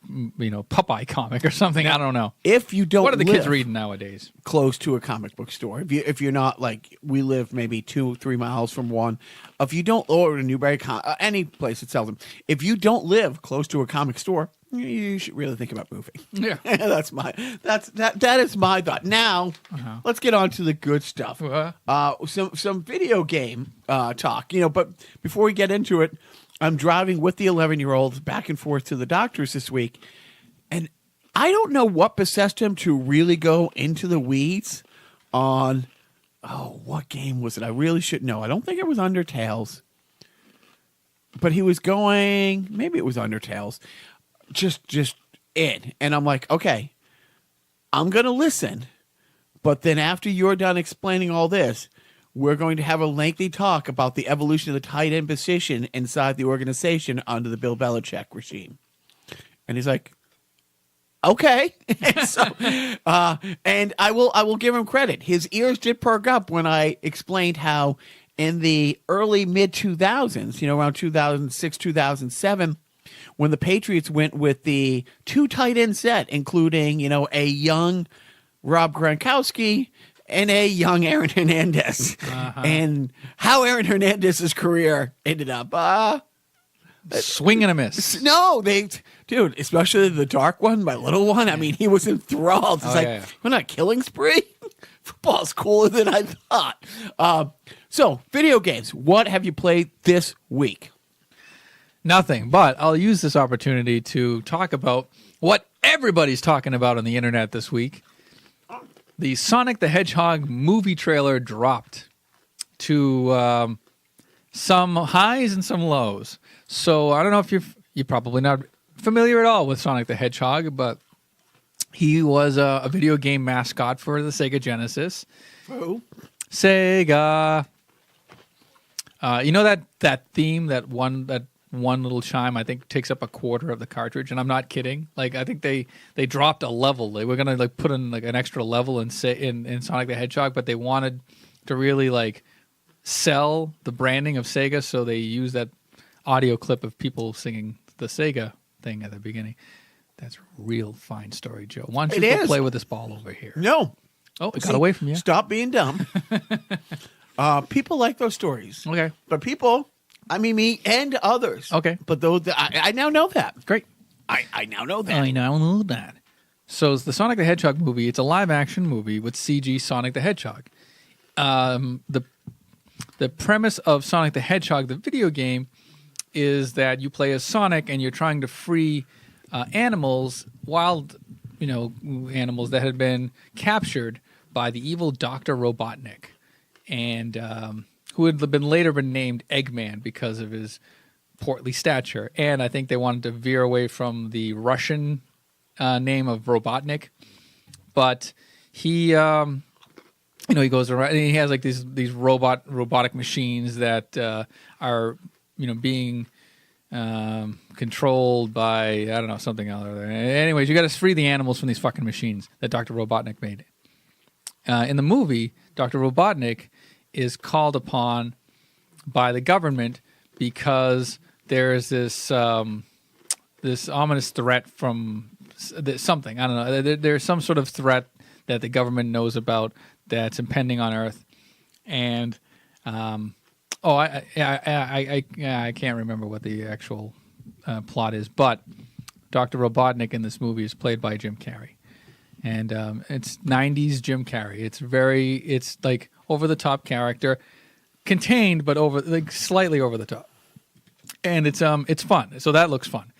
Popeye comic or something. I don't know. If you don't, what are the live kids reading nowadays? Close to a comic book store. If you're not like we live maybe 2-3 miles from one. If you don't, or a Newberry, any place that sells them. If you don't live close to a comic store, you should really think about moving. Yeah, that is my thought. Now, let's get on to the good stuff. Some video game talk. But before we get into it, I'm driving with the 11-year-old back and forth to the doctor's this week, and I don't know what possessed him to really go into the weeds on. Oh, what game was it? I really should know. I don't think it was Undertales, but he was going. Maybe it was Undertales. Just in. And I'm like, okay, I'm going to listen. But then after you're done explaining all this, we're going to have a lengthy talk about the evolution of the tight end position inside the organization under the Bill Belichick regime. And he's like, okay. And I will give him credit. His ears did perk up when I explained how in the early mid 2000s, around 2006, 2007, when the Patriots went with the 2 tight end set, including, a young Rob Gronkowski and a young Aaron Hernandez, and how Aaron Hernandez's career ended up, swing and a miss. No, dude, especially the dark one, my little one. I mean, he was enthralled. It's we're not killing spree. Football's cooler than I thought. So, video games. What have you played this week? Nothing, but I'll use this opportunity to talk about what everybody's talking about on the internet this week. The Sonic the Hedgehog movie trailer dropped to some highs and some lows. So I don't know if you're probably not familiar at all with Sonic the Hedgehog, but he was a video game mascot for the Sega Genesis. Who? Sega. That theme, that one little chime, I think takes up a quarter of the cartridge, and I'm not kidding. Like, I think they dropped a level. They were gonna put in an extra level in Sonic the Hedgehog, but they wanted to really sell the branding of Sega, so they used that audio clip of people singing the Sega thing at the beginning. That's a real fine story, Joe. Why don't you go play with this ball over here? No. Oh, it got away from you. Stop being dumb. People like those stories. Okay. But people, I mean me and others. Okay. But I now know that. Great. I now know that. I now know that. So it's the Sonic the Hedgehog movie. It's a live-action movie with CG Sonic the Hedgehog. The premise of Sonic the Hedgehog, the video game, is that you play as Sonic and you're trying to free animals, wild, animals that had been captured by the evil Dr. Robotnik, and who had later been named Eggman because of his portly stature. And I think they wanted to veer away from the Russian name of Robotnik, but he he goes around and he has these robotic machines that are being controlled by, I don't know, something else. Anyways, you got to free the animals from these fucking machines that Dr. Robotnik made. In the movie, Dr. Robotnik is called upon by the government because there's this ominous threat from something. I don't know. There's some sort of threat that the government knows about that's impending on Earth, and I can't remember what the actual plot is, but Dr. Robotnik in this movie is played by Jim Carrey, and it's 90s Jim Carrey. It's like over the top character, contained but slightly over the top, and it's fun. So that looks fun.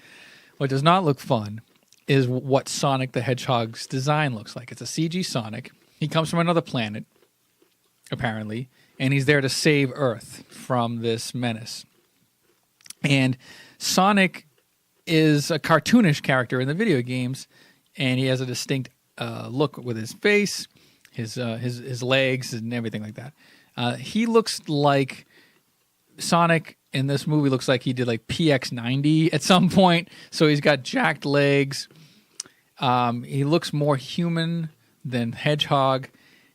What does not look fun is what Sonic the Hedgehog's design looks like. It's a CG Sonic. He comes from another planet, apparently, and he's there to save Earth from this menace. And Sonic is a cartoonish character in the video games, and he has a distinct look with his face, his legs, and everything like that. He looks like Sonic in this movie looks like he did like PX90 at some point. So he's got jacked legs. He looks more human than Hedgehog.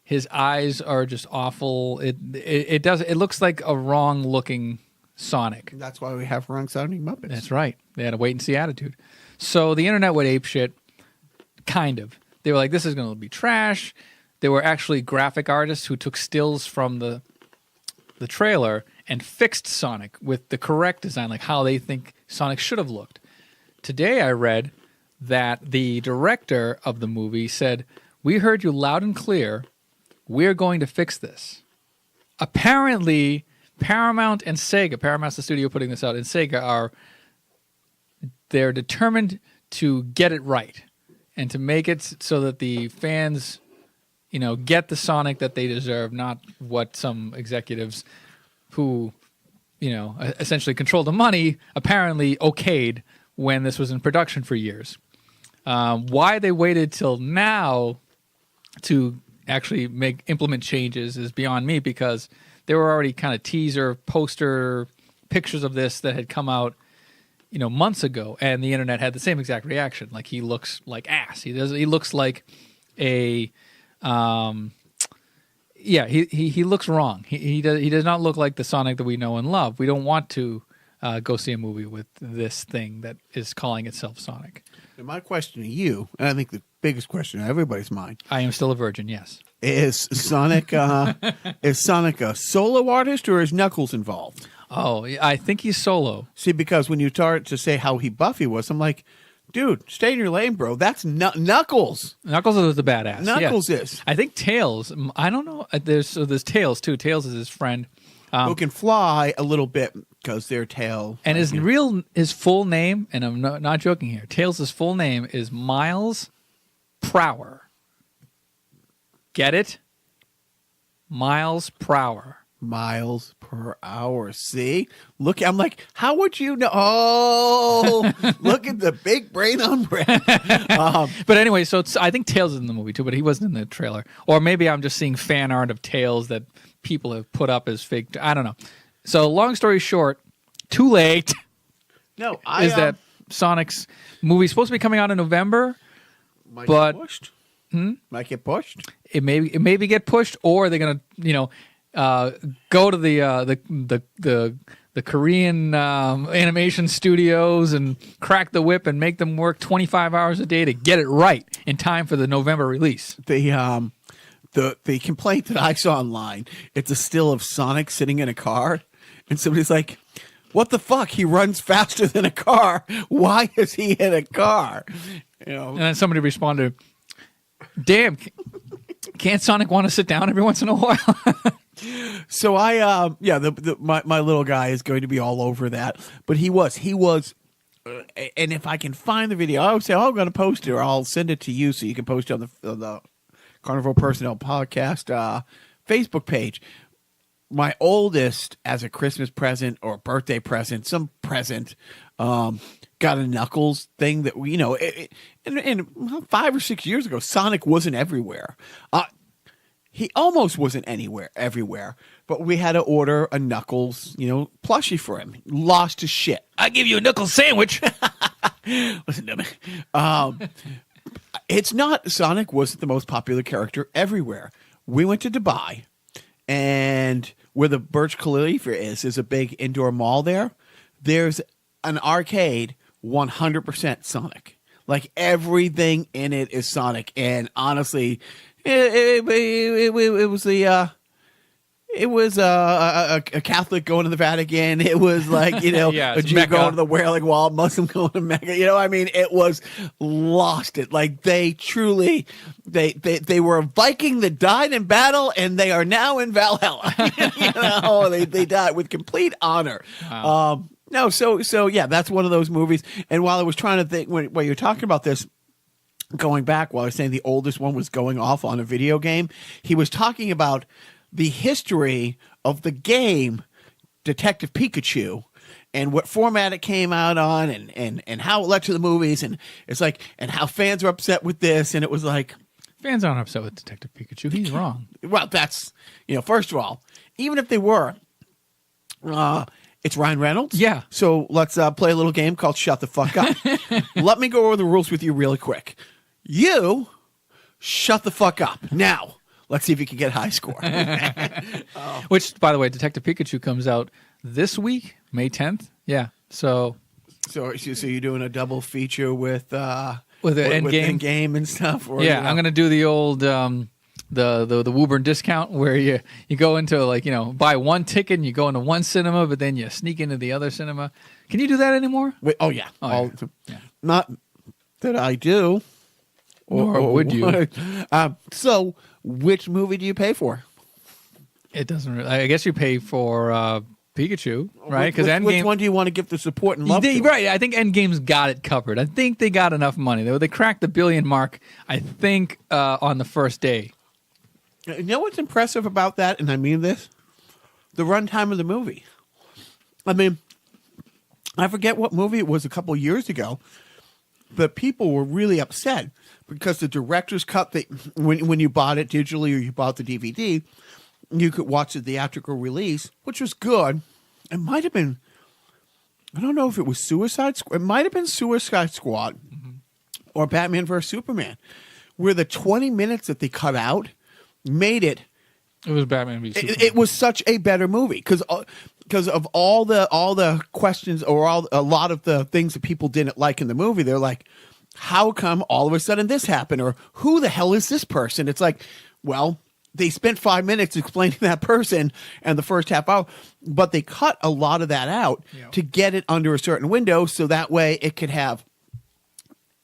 His eyes are just awful. It looks like a wrong looking Sonic. That's why we have wrong sounding Muppets. That's right. They had a wait and see attitude. So the internet went ape shit. Kind of. They were like, this is going to be trash. There were actually graphic artists who took stills from the trailer and fixed Sonic with the correct design, like how they think Sonic should have looked. Today I read that the director of the movie said, "We heard you loud and clear. We're going to fix this." Apparently, Paramount and Sega, Paramount's the studio putting this out, and Sega they're determined to get it right and to make it so that the fans, get the Sonic that they deserve, not what some executives who, essentially control the money apparently okayed when this was in production for years. Why they waited till now to actually implement changes is beyond me, because there were already kind of teaser, poster pictures of this that had come out, months ago, and the internet had the same exact reaction. Like, he looks like ass. He looks like a, he looks wrong. He does not look like the Sonic that we know and love. We don't want to go see a movie with this thing that is calling itself Sonic. And my question to you, and I think the biggest question in everybody's mind, I am still a virgin, yes. is Sonic a solo artist, or is Knuckles involved? Oh, I think he's solo. See, because when you start to say how Buffy was, I'm like, dude, stay in your lane, bro. That's Knuckles. Knuckles is the badass. Knuckles yeah. is. I think Tails. I don't know. There's Tails too. Tails is his friend, who can fly a little bit because their tail. And his full name, and I'm not joking here. Tails' full name is Miles Prower. Get it? Miles Prower. Miles per hour. See? Look, I'm like, how would you know? Oh, look at the big brain on Brett. But anyway, so I think Tails is in the movie too, but he wasn't in the trailer. Or maybe I'm just seeing fan art of Tails that people have put up as fake. I don't know. So long story short, too late. No, that Sonic's movie supposed to be coming out in November, might but get pushed. Might get pushed. It may get pushed, or they're gonna go to the Korean animation studios and crack the whip and make them work 25 hours a day to get it right in time for the November release. The complaint that I saw online, it's a still of Sonic sitting in a car, and somebody's like, what the fuck? He runs faster than a car. Why is he in a car? And then somebody responded, damn, can't Sonic want to sit down every once in a while? So my little guy is going to be all over that, but he was, and if I can find the video, I would say, I'm going to post it, or I'll send it to you so you can post it on the Carnival Personnel Podcast Facebook page. My oldest, as a Christmas present or birthday present, some present, got a Knuckles thing that and 5 or 6 years ago, Sonic wasn't everywhere. He almost wasn't everywhere, but we had to order a Knuckles, plushie for him. Lost his shit. I'll give you a Knuckles sandwich. Listen to me. It's not, Sonic wasn't the most popular character everywhere. We went to Dubai, and where the Burj Khalifa is a big indoor mall there. There's an arcade, 100% Sonic. Like, everything in it is Sonic, and honestly, it was a Catholic going to the Vatican. It was like, yeah, a Jew Mecca. going to the Wailing Wall, Muslim going to Mecca. It was lost it. Like, they truly, they were a Viking that died in battle, and they are now in Valhalla. They died with complete honor. Wow. No, so yeah, that's one of those movies. And while I was trying to think, while you're talking about this, going back, while I was saying the oldest one was going off on a video game, he was talking about the history of the game Detective Pikachu and what format it came out on, and how it led to the movies, and it's like, and how fans are upset with this, and it was like, fans aren't upset with Detective Pikachu. He's wrong. Well, that's, first of all, even if they were, it's Ryan Reynolds. Yeah. So let's play a little game called Shut the Fuck Up. Let me go over the rules with you really quick. You shut the fuck up. Now, Let's see if you can get high score. Which, by the way, Detective Pikachu comes out this week, May 10th. Yeah. So you're doing a double feature with the Endgame game and stuff? Or, yeah, I'm going to do the old the Woburn discount where you go into buy one ticket and you go into one cinema, but then you sneak into the other cinema. Can you do that anymore? Wait, oh yeah. Yeah. Not that I do. Or would you? So, which movie do you pay for? It doesn't really. I guess you pay for Pikachu, right? Because which one do you want to give the support and love to? Right. I think Endgame's got it covered. I think they got enough money. They cracked the $1 billion mark, I think, on the first day. You know what's impressive about that, and I mean this? The runtime of the movie. I mean, I forget what movie it was a couple years ago, but people were really upset because the director's cut, when you bought it digitally or you bought the DVD, you could watch the theatrical release, which was good. It might have been, I don't know if it was Suicide Squad. It might have been Suicide Squad or Batman vs. Superman, where the 20 minutes that they cut out made it. It was Batman v Superman. It was such a better movie because of all the questions or a lot of the things that people didn't like in the movie. They're like, how come all of a sudden this happened? Or who the hell is this person? It's like, well, they spent 5 minutes explaining that person and the first half hour, but they cut a lot of that out to get it under a certain window so that way it could have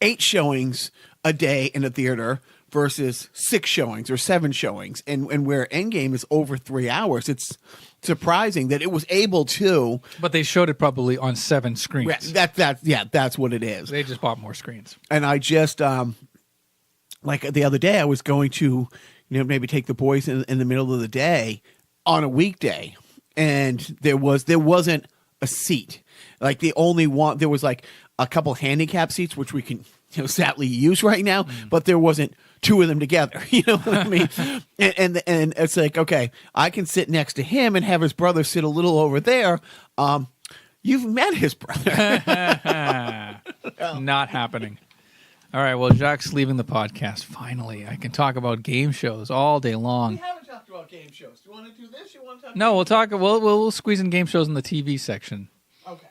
8 showings a day in a theater versus 6 showings or 7 showings. And where Endgame is over 3 hours, it's surprising that it was able to. But they showed it probably on 7 screens. That's what it is. They just bought more screens. And I just, like the other day, I was going to, maybe take the boys in the middle of the day on a weekday, and there wasn't a seat. Like there was like a couple handicap seats, which we can sadly use right now, but there wasn't 2 of them together. You know what I mean? and it's like, okay, I can sit next to him and have his brother sit a little over there. You've met his brother. Not happening. All right, well, Jacques leaving the podcast. Finally, I can talk about game shows all day long. We haven't talked about game shows. Do you want to do this? You want to talk? No, we'll talk. We'll squeeze in game shows in the TV section. Okay.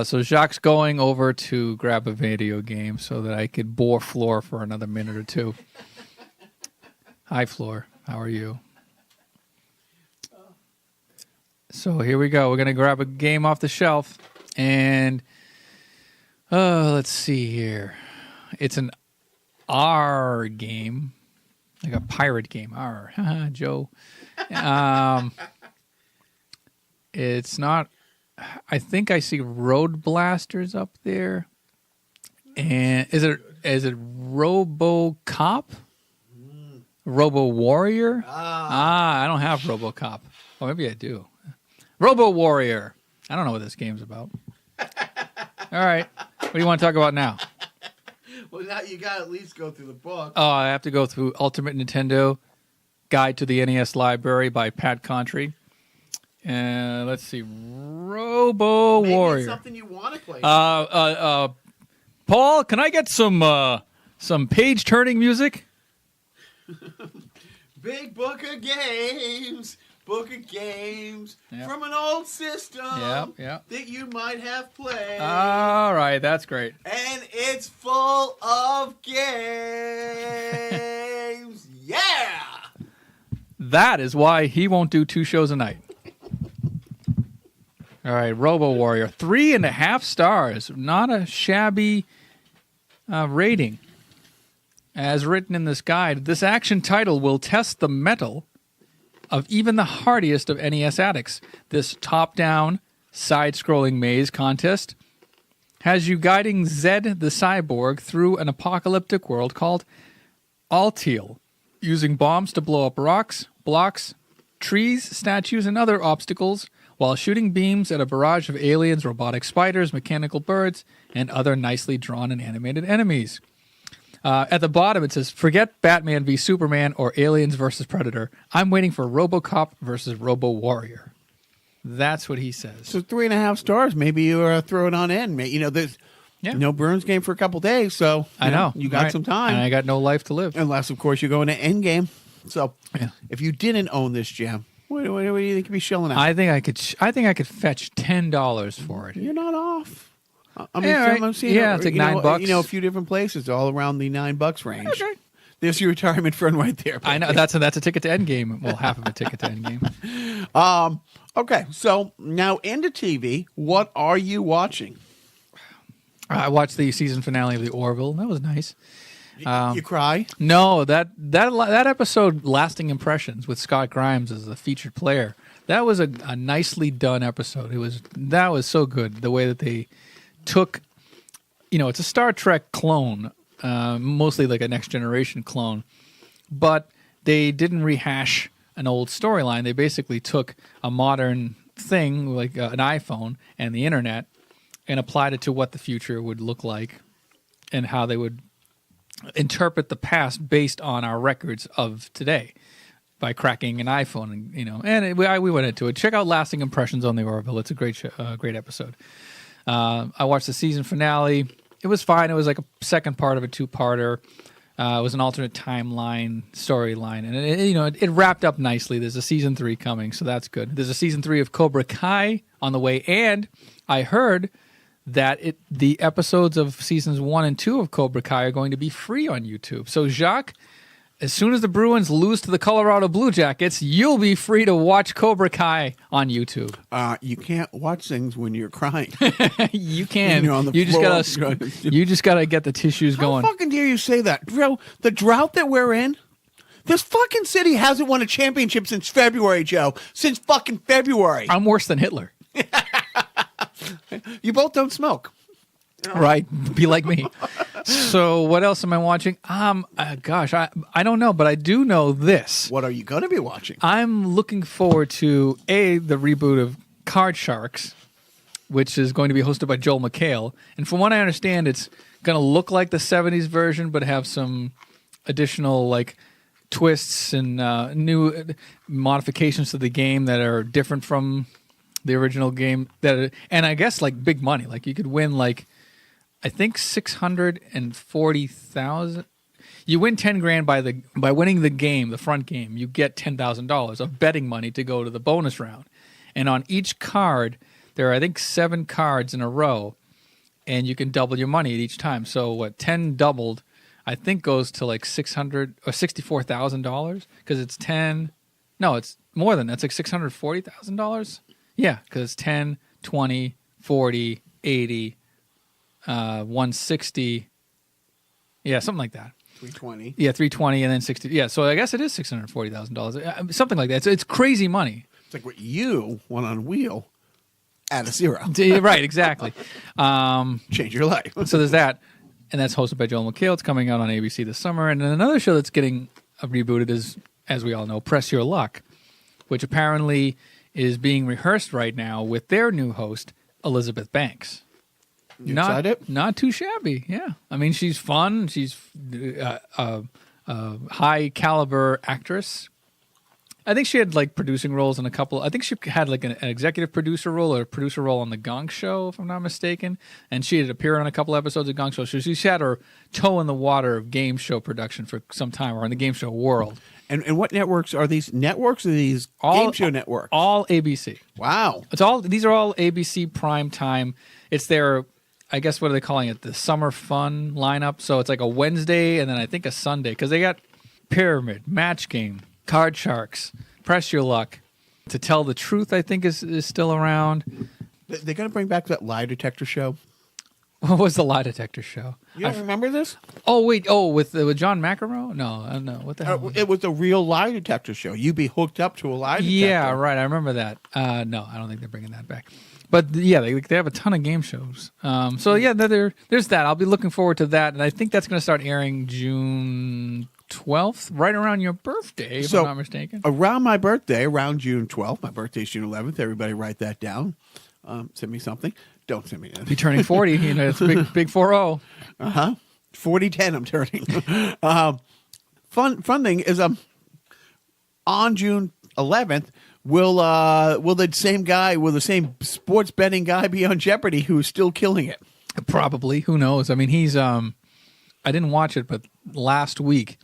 So Jacques going over to grab a video game so that I could bore Floor for another minute or 2. Hi, Floor. How are you? So here we go. We're going to grab a game off the shelf. And let's see here. It's an R game, like a pirate game. R. Joe. It's not... I think I see Road Blasters up there. And is it RoboCop? Robo Warrior? I don't have RoboCop. Oh, maybe I do. Robo Warrior. I don't know what this game's about. All right. What do you want to talk about now? Well, now you got to at least go through the book. Oh, I have to go through Ultimate Nintendo Guide to the NES Library by Pat Contry. Let's see, Robo Warrior. It's something you want to play. Paul, can I get some page turning music? Big book of games. Yep. From an old system Yep. that you might have played. All right, that's great. And it's full of games. Yeah! That is why he won't do 2 shows a night. All right, Robo Warrior, 3.5 stars. Not a shabby rating. As written in this guide, this action title will test the mettle of even the hardiest of NES addicts. This top-down, side-scrolling maze contest has you guiding Zed the cyborg through an apocalyptic world called Altiel, using bombs to blow up rocks, blocks, trees, statues, and other obstacles, while shooting beams at a barrage of aliens, robotic spiders, mechanical birds, and other nicely drawn and animated enemies. At the bottom, it says, forget Batman v Superman or Aliens versus Predator. I'm waiting for RoboCop versus Robo Warrior. That's what he says. So 3.5 stars. Maybe you throw it on in. There's no Bruins game for a couple days, so I know you got some time. And I got no life to live. Unless, of course, you're going to Endgame. So, Yeah. if you didn't own this gem, what do you think you'd be shelling out? I think I could fetch $10 for it. You're not off. I mean, Yeah, right. I'm seeing Yeah, it's like $9. You know, a few different places all around the $9 range. Okay. There's your retirement fund right there. I know that's a ticket to Endgame. Well, half of a ticket to Endgame. Okay, so now into TV. What are you watching? I watched the season finale of The Orville. That was nice. You cry? No, that episode, Lasting Impressions, with Scott Grimes as the featured player. That was a nicely done episode. That was so good. The way that they took, it's a Star Trek clone, mostly like a Next Generation clone, but they didn't rehash an old storyline. They basically took a modern thing like an iPhone and the internet and applied it to what the future would look like and how they would interpret the past based on our records of today by cracking an iPhone, and we went into it. Check out Lasting Impressions on the Orville. It's a great episode. I watched the season finale. It was fine. It was like a second part of a two-parter. It was an alternate timeline storyline, and it wrapped up nicely. There's a season 3 coming, so that's good. There's a season 3 of Cobra Kai on the way, and I heard that the episodes of seasons 1 and 2 of Cobra Kai are going to be free on YouTube. So Jacques, as soon as the Bruins lose to the Colorado Blue Jackets, you'll be free to watch Cobra Kai on YouTube. You can't watch things when you're crying. You can. On the You floor. just gotta get the tissues going. How fucking dare you say that, Joe? The drought that we're in. This fucking city hasn't won a championship since February, Joe. Since fucking February. I'm worse than Hitler. You both don't smoke. Right. Be like me. So what else am I watching? Gosh, I don't know, but I do know this. What are you going to be watching? I'm looking forward to the reboot of Card Sharks, which is going to be hosted by Joel McHale. And from what I understand, it's going to look like the 70s version, but have some additional like twists and new modifications to the game that are different from the original game. And I guess like big money. Like you could win like, I think 640,000. You win 10 grand by winning the game, the front game. You get $10,000 of betting money to go to the bonus round. And on each card, there are I think 7 cards in a row, and you can double your money at each time. So 10 doubled, I think goes to like $600 or $64,000 because it's 10. No, it's more than that. It's like $640,000. Yeah, because it's 10, 20, 40, 80. 160, yeah, something like that. 320. Yeah, 320, and then 60. Yeah, so I guess it is $640,000, something like that. It's crazy money. It's like what you won on wheel at a zero. Right, exactly. Change your life. So there's that, and that's hosted by Joel McHale. It's coming out on ABC this summer. And then another show that's getting rebooted is, as we all know, Press Your Luck, which apparently is being rehearsed right now with their new host, Elizabeth Banks. You excited? Not too shabby, yeah. I mean, she's fun. She's a high caliber actress. I think she had like producing roles in a couple. I think she had like an executive producer role or a producer role on the Gong Show, if I'm not mistaken. And she had appeared on a couple episodes of Gong Show. So she's had her toe in the water of game show production for some time, or in the game show world. And what networks are these networks? Or these game show networks? All ABC. Wow. These are all ABC prime time. It's their, I guess, what are they calling it? The summer fun lineup. So it's like a Wednesday and then I think a Sunday, because they got Pyramid, Match Game, Card Sharks, Press Your Luck. To Tell the Truth, I think, is still around. They're going to bring back that lie detector show. What was the lie detector show? You don't remember this? Oh, wait. Oh, with John McEnroe? No, no. What the hell? It was a real lie detector show. You'd be hooked up to a lie detector. Yeah, right. I remember that. No, I don't think they're bringing that back. But yeah, they have a ton of game shows. So yeah, there's that. I'll be looking forward to that, and I think that's going to start airing June 12th, right around your birthday, if I'm not mistaken. Around my birthday, around June 12th. My birthday's June 11th. Everybody write that down. Send me something. Don't send me anything. Be turning 40. It's big 40. 40-10 I'm turning. Fun thing is on June 11th, will the same sports betting guy be on Jeopardy who's still killing it? Probably. Who knows? I mean, he's I didn't watch it, but last week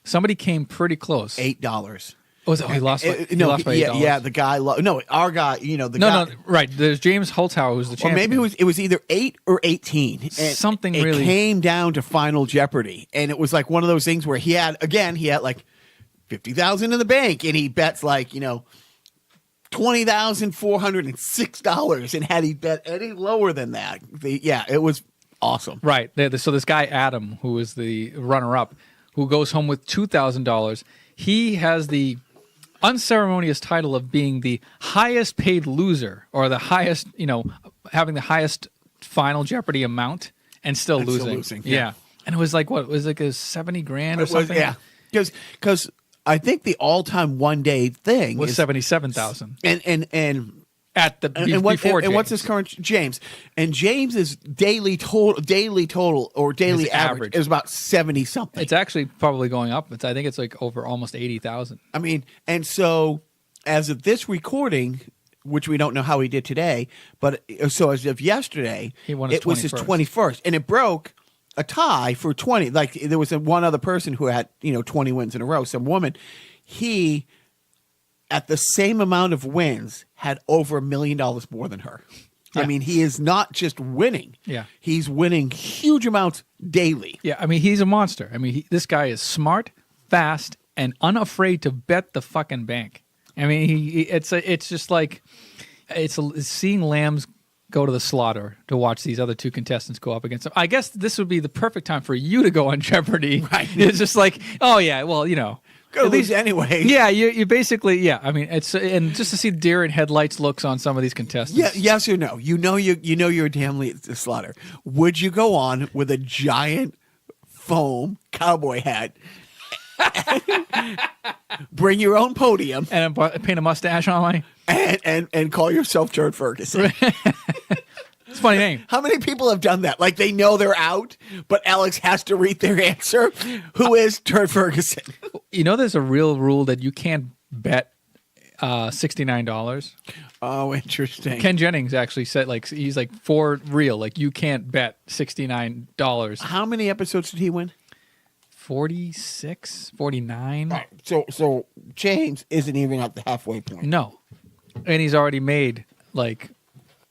Somebody came pretty close. $8. Was it? Oh, he lost. He No, lost by $8. yeah, the guy. No, our guy. The No, guy. no, right. There's James Holzhauer, who's the Well, champion. maybe it was either 8 or 18. And Something it really- came down to Final Jeopardy, and it was like one of those things where he had like $50,000 in the bank, and he bets like $20,406, and had he bet any lower than that, it was awesome. Right. So this guy, Adam, who is the runner-up, who goes home with $2,000, he has the unceremonious title of being the highest paid loser, or the highest, having the highest Final Jeopardy amount and still losing. Yeah. And it was like, what? It was like a $70,000 or something? Yeah. Because I think the all-time one-day thing Was is $77,000. And At the before and what's James. his current James? And James's daily total or daily His average average. is about 70 something. It's actually probably going up. I think it's like over almost 80,000. I mean, and so as of this recording, which we don't know how he did today, but so as of yesterday, He won his it was his 21st. 21st, and it broke a tie for 20. Like there was one other person who had 20 wins in a row. Some woman, he at the same amount of wins had over $1 million more than her. Yeah. I mean, he is not just winning. Yeah. He's winning huge amounts daily. Yeah, I mean, he's a monster. I mean, this guy is smart, fast, and unafraid to bet the fucking bank. I mean, it's just like it's seeing lambs go to the slaughter to watch these other two contestants go up against him. I guess this would be the perfect time for you to go on Jeopardy. Right. It's just like, oh yeah, well, Go at lose anyway. Yeah, you basically, I mean, it's and just to see deer in headlights looks on some of these contestants. Yeah, yes or no? You're a damn slaughter. Would you go on with a giant foam cowboy hat, bring your own podium, And paint a mustache on my. and call yourself Turd Ferguson? It's a funny name. How many people have done that? Like they know they're out, but Alex has to read their answer. Who is Turd Ferguson? There's a real rule that you can't bet $69. Oh, interesting. Ken Jennings actually said, he's like, for real, you can't bet $69. How many episodes did he win? 46, 49? Right. So James isn't even at the halfway point. No. And he's already made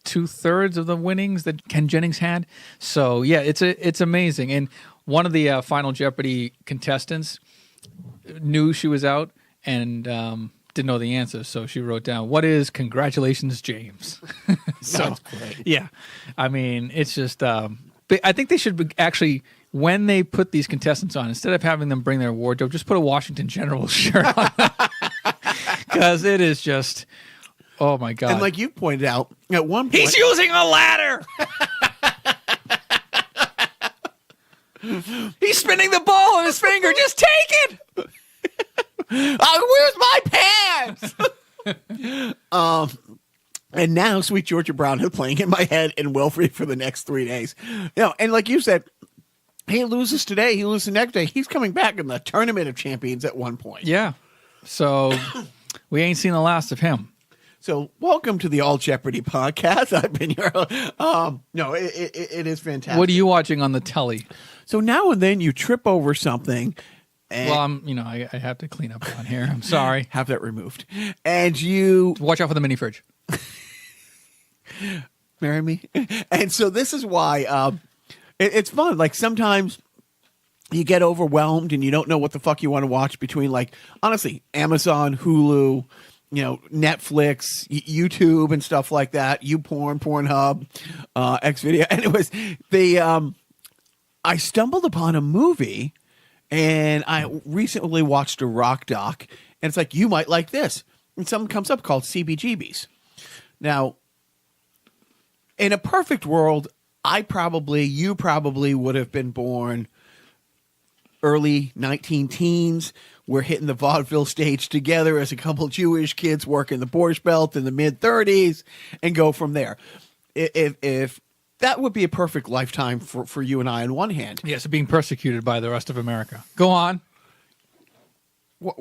2/3 of the winnings that Ken Jennings had. So yeah, it's amazing. And one of the Final Jeopardy contestants knew she was out and didn't know the answer, so she wrote down, "What is congratulations, James?" So That's great. yeah, I mean, it's just. I think they should actually, when they put these contestants on, instead of having them bring their wardrobe, just put a Washington Generals shirt on, because it is just. Oh my God! And like you pointed out, at one point He's using a ladder. He's spinning the ball on his finger. Just take it. where's my pants? And now Sweet Georgia Brown is playing in my head and Wilfred for the next 3 days. And like you said, he loses today, he loses the next day. He's coming back in the Tournament of Champions at one point. Yeah. So we ain't seen the last of him. So welcome to the All Jeopardy podcast. I've been your no, it is fantastic. What are you watching on the telly? So now and then you trip over something. And Well, I have to clean up on here. I'm sorry. have that removed. And you Watch out for the mini fridge. marry me. And so this is why it's fun. Like sometimes you get overwhelmed and you don't know what the fuck you want to watch between, like, honestly, Amazon, Hulu, Netflix, YouTube and stuff like that. Pornhub, Xvideo. Anyways, I stumbled upon a movie and I recently watched a rock doc, and it's like, you might like this. And something comes up called CBGBs. Now, in a perfect world, you probably would have been born early 19-teens. We're hitting the vaudeville stage together as a couple Jewish kids working the Borscht Belt in the mid-30s and go from there. If that would be a perfect lifetime for you and I on one hand. Yes, being persecuted by the rest of America. Go on. Why?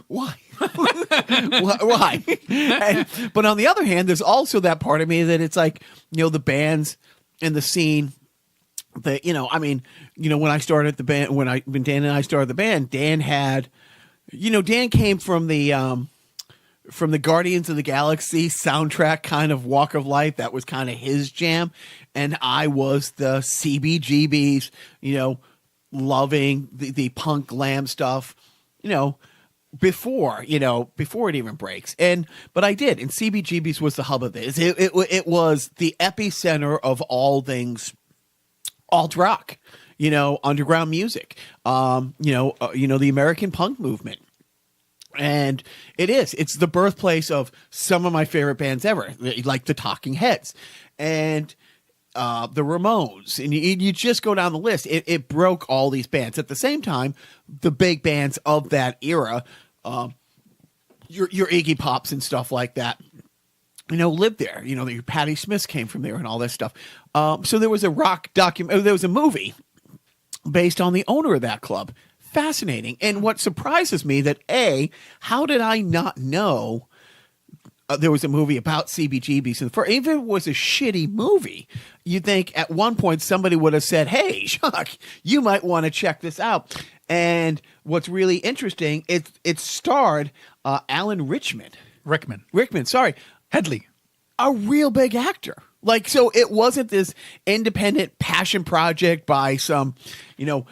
Why? But on the other hand, there's also that part of me that it's like, the bands and the scene when I started the band, when Dan and I started the band, Dan had, Dan came from the Guardians of the Galaxy soundtrack kind of walk of life. That was kind of his jam. And I was the CBGBs, loving the punk glam stuff, before it even breaks. But I did. And CBGBs was the hub of this. It was the epicenter of all things alt rock, underground music, the American punk movement. And it's the birthplace of some of my favorite bands ever, like the Talking Heads and the Ramones. And you just go down the list. It broke all these bands. At the same time, the big bands of that era, your Iggy Pops and stuff like that, lived there. Your Patti Smiths came from there and all this stuff. So there was a there was a movie based on the owner of that club. Fascinating. And what surprises me that how did I not know there was a movie about CBGBs? And even if it was a shitty movie, you'd think at one point somebody would have said, "Hey, Jacques, you might want to check this out." And what's really interesting, it starred Alan Rickman, sorry. Headley. A real big actor. So it wasn't this independent passion project by some,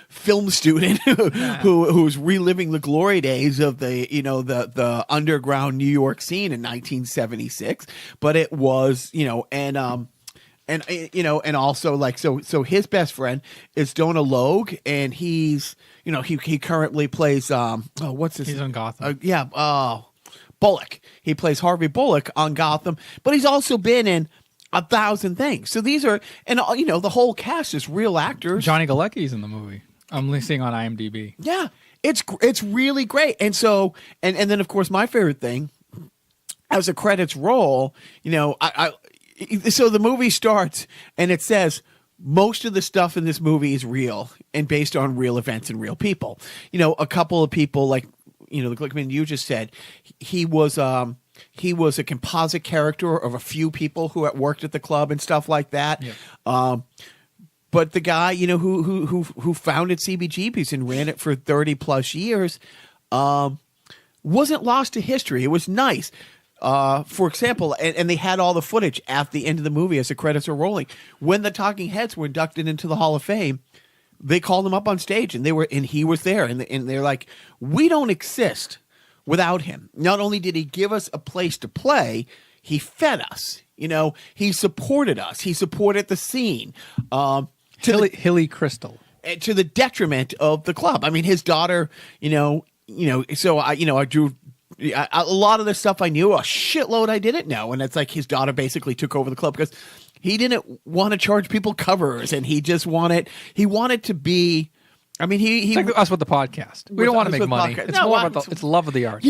film student who's reliving the glory days of the underground New York scene in 1976. But it was, and also so his best friend is Donna Logue, and he's, he currently plays, what's his? He's on Gotham. Bullock. He plays Harvey Bullock on Gotham, but he's also been in 1,000 things. So these are, and the whole cast is real actors. Johnny Galecki's in the movie. I'm listening on IMDb. Yeah, it's really great. And so, and then of course my favorite thing, as the credits roll, so the movie starts and it says most of the stuff in this movie is real and based on real events and real people. A couple of people like Glickman, you just said, he was a composite character of a few people who had worked at the club and stuff like that. Yeah. But the guy, who founded CBGBs and ran it for 30 plus years, wasn't lost to history. It was nice. For example, and they had all the footage at the end of the movie as the credits are rolling. When the Talking Heads were inducted into the Hall of Fame, they called him up on stage and he was there and they're like, we don't exist without him. Not only did he give us a place to play, he fed us, he supported us. He supported the scene. Hilly Crystal. To the detriment of the club. I mean, his daughter, so I drew a lot of the stuff I knew, a shitload I didn't know. And it's like his daughter basically took over the club because he didn't want to charge people covers, and he wanted to be. I mean, he it's like us with the podcast. We don't want to make money. Podcast. It's more about it's love of the art.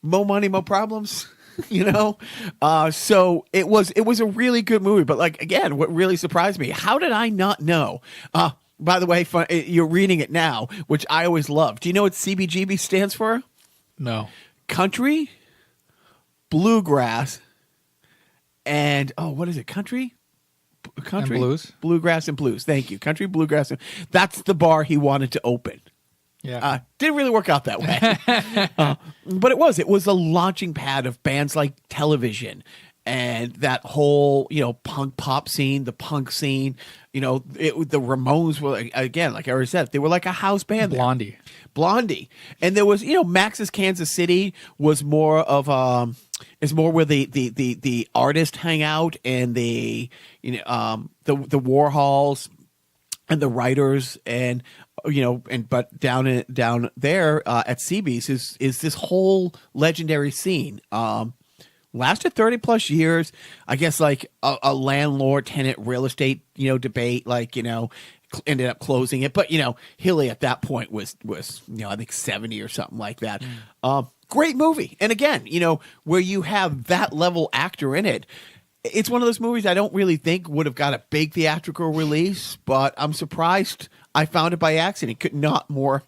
More money, more problems. So it was a really good movie. But again, what really surprised me, how did I not know? By the way, you're reading it now, which I always love. Do you know what CBGB stands for? No. Country, bluegrass, and what is it? Country and blues, bluegrass and blues. Thank you. Country, bluegrass. That's the bar he wanted to open. Yeah, didn't really work out that way, but it was a launching pad of bands like Television and that whole punk pop scene, the punk scene. The Ramones were, again, like I already said, they were like a house band. Blondie, and there was Max's Kansas City was more of is more where the artists hang out and the Warhols and the writers and but down there at CB's is this whole legendary scene. Lasted 30 plus years. I guess like a landlord tenant real estate debate, ended up closing it. But Hilly at that point was I think 70 or something like that. Great movie. And again, where you have that level actor in it, it's one of those movies I don't really think would have got a big theatrical release, but I'm surprised I found it by accident. Could not more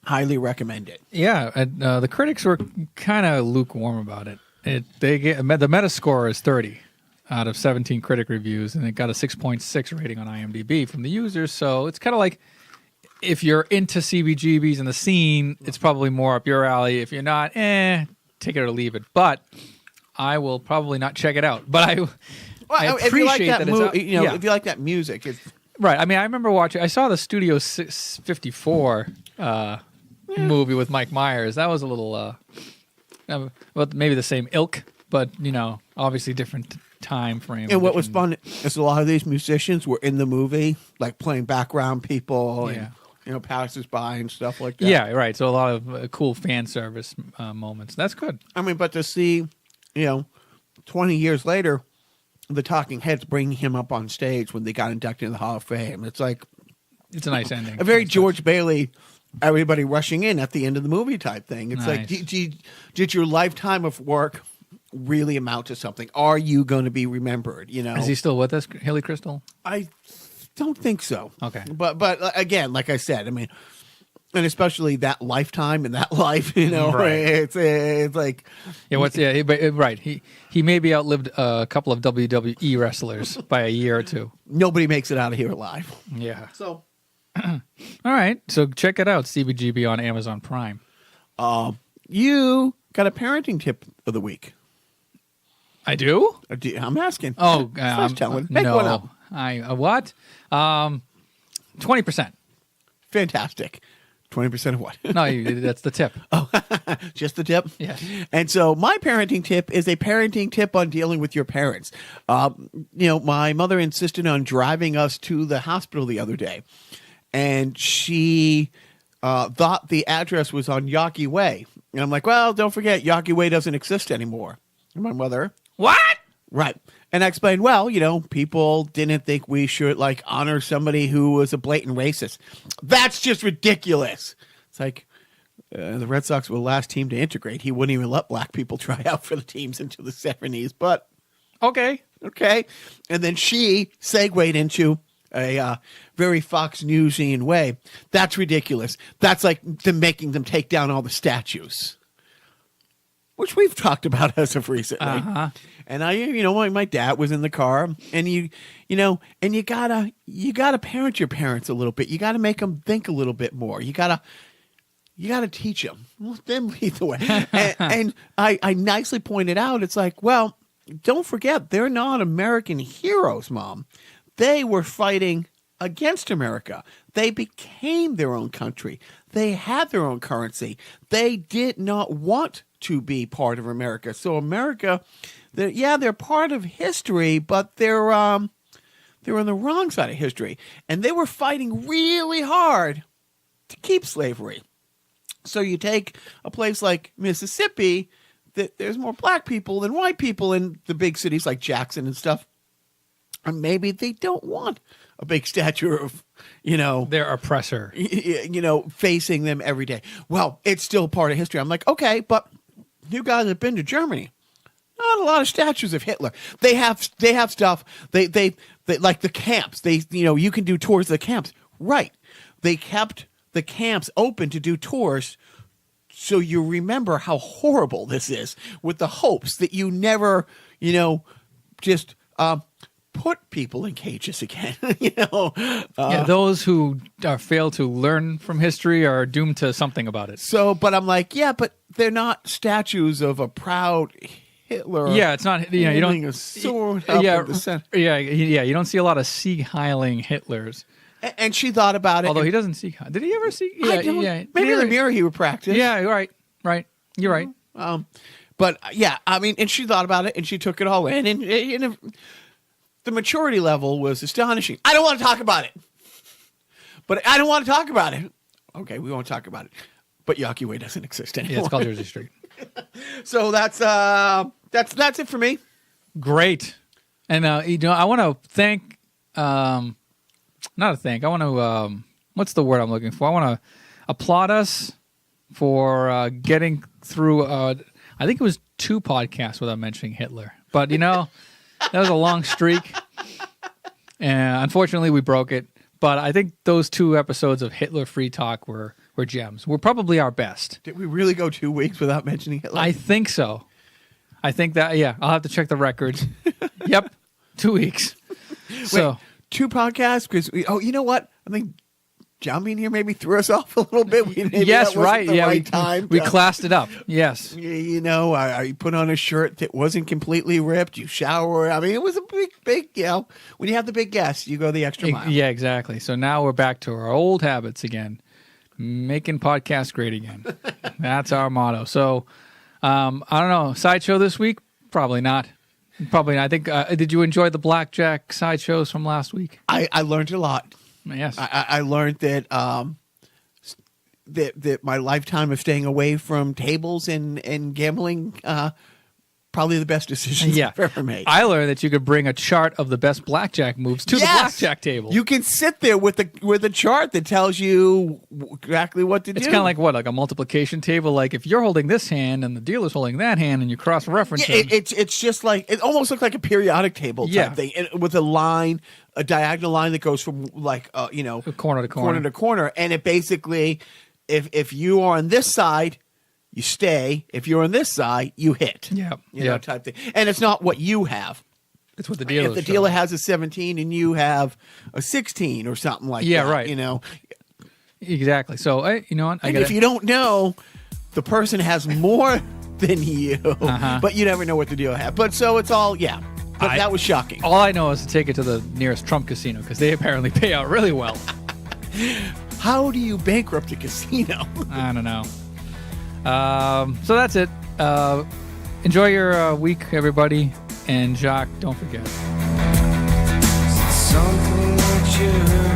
highly recommend it. Yeah, the critics were kind of lukewarm about it. The Metascore is 30. out of 17 critic reviews, and it got a 6.6 rating on IMDb from the users. So it's kind of like, if you're into CBGBs and the scene, it's probably more up your alley. If you're not, take it or leave it. But I will probably not check it out. But I appreciate if you like that it's out. if you like that music, it's Right. I mean, I remember watching. I saw the Studio 54 movie with Mike Myers. That was a little, well, maybe the same ilk, but obviously different time frame. And what was fun is a lot of these musicians were in the movie, like playing background people and passers by and stuff like that. Yeah, right. So a lot of cool fan service moments. That's good. I mean, but to see, 20 years later, the Talking Heads bringing him up on stage when they got inducted into the Hall of Fame, it's like it's a nice ending. A very George Bailey, everybody rushing in at the end of the movie type thing. It's like, did your lifetime of work really amount to something? Are you going to be remembered? Is he still with us, Hilly Crystal? I don't think so. Okay, but again, like I said, I mean, and especially that lifetime and that life, right. it's like right. He maybe outlived a couple of WWE wrestlers by a year or two. Nobody makes it out of here alive. Yeah. So, all right. So check it out, CBGB on Amazon Prime. You got a parenting tip of the week. I do? I'm asking. Oh, I'm telling. Make no. one up. What? 20%. Fantastic. 20% of what? No, that's the tip. Oh, just the tip? Yeah. And so my parenting tip is a parenting tip on dealing with your parents. My mother insisted on driving us to the hospital the other day, and she thought the address was on Yawkey Way. And I'm like, well, don't forget, Yawkey Way doesn't exist anymore. And my mother, what? Right. And I explained, well, people didn't think we should honor somebody who was a blatant racist. That's just ridiculous. It's like the Red Sox were the last team to integrate. He wouldn't even let black people try out for the teams until the 70s. But okay. And then she segued into a very Fox Newsian way. That's ridiculous. That's like them making them take down all the statues, which we've talked about as of recently. Uh-huh. And my dad was in the car, and you gotta parent your parents a little bit. You gotta make them think a little bit more. You gotta teach them. Well, then lead the way. and I nicely pointed out, it's like, well, don't forget, they're not American heroes, Mom. They were fighting against America. They became their own country. They had their own currency. They did not want to be part of America. So America, they're part of history, but they're on the wrong side of history. And they were fighting really hard to keep slavery. So you take a place like Mississippi, that there's more black people than white people in the big cities like Jackson and stuff. And maybe they don't want a big statue of, their oppressor, facing them every day. Well, it's still part of history. I'm like, okay, but you guys have been to Germany. Not a lot of statues of Hitler. They have stuff. They like the camps. You can do tours of the camps. Right. They kept the camps open to do tours, so you remember how horrible this is, with the hopes that you never, just put people in cages again. Those who fail to learn from history are doomed to something about it. So, but I'm like, yeah, but they're not statues of a proud Hitler. Yeah, it's not. You don't. A sword up in the center. Yeah. You don't see a lot of Sieg-heiling Hitlers. And she thought about it. Although he doesn't Sieg. Did he ever Sieg? Yeah. Maybe in the mirror he would practice. Yeah, you're right. Right. You're right. But yeah, I mean, and she thought about it and she took it all in, and the maturity level was astonishing. I don't want to talk about it. But I don't want to talk about it. Okay, we won't talk about it. But Yawkey Way doesn't exist anymore. Yeah, it's called Jersey Street. So that's it for me. Great. And I want to thank not a thank. I want to what's the word I'm looking for? I want to applaud us for getting through I think it was 2 podcasts without mentioning Hitler. But that was a long streak. And unfortunately we broke it. But I think those 2 episodes of Hitler Free Talk were gems. Were probably our best. Did we really go 2 weeks without mentioning Hitler? I think so. I think that, I'll have to check the records. Yep. 2 weeks. So Wait, 2 podcasts? Because you know what? I think John being here maybe threw us off a little bit. Maybe yes, that wasn't right. the Yeah, right time. we classed it up. Yes. You know, you put on a shirt that wasn't completely ripped. You shower. I mean, it was a big, you know, when you have the big guests, you go the extra mile. Yeah, exactly. So now we're back to our old habits again, making podcasts great again. That's our motto. So I don't know. Sideshow this week? Probably not. Probably not. I think. Did you enjoy the blackjack sideshows from last week? I learned a lot. Yes. I learned that that my lifetime of staying away from tables and gambling probably the best decisions I've ever made. I learned that you could bring a chart of the best blackjack moves to the blackjack table. You can sit there with a chart that tells you exactly what to do. It's kind of like what, like a multiplication table. Like if you're holding this hand and the dealer's holding that hand, and you cross-reference them. It's just like it almost looks like a periodic table type thing, with a line, a diagonal line that goes from like corner to corner, and it basically, if you are on this side, you stay. If you're on this side, you hit. Yeah. You know, type thing. And it's not what you have. It's what the dealer. If the dealer has a 17 and you have a 16 or something like that. Yeah, right. You know. Exactly. So, you know what? If you don't know, the person has more than you, but you never know what the dealer has. But so it's all, But that was shocking. All I know is to take it to the nearest Trump casino because they apparently pay out really well. How do you bankrupt a casino? I don't know. So that's it. Enjoy your week, everybody. And Jacques, don't forget. Something that you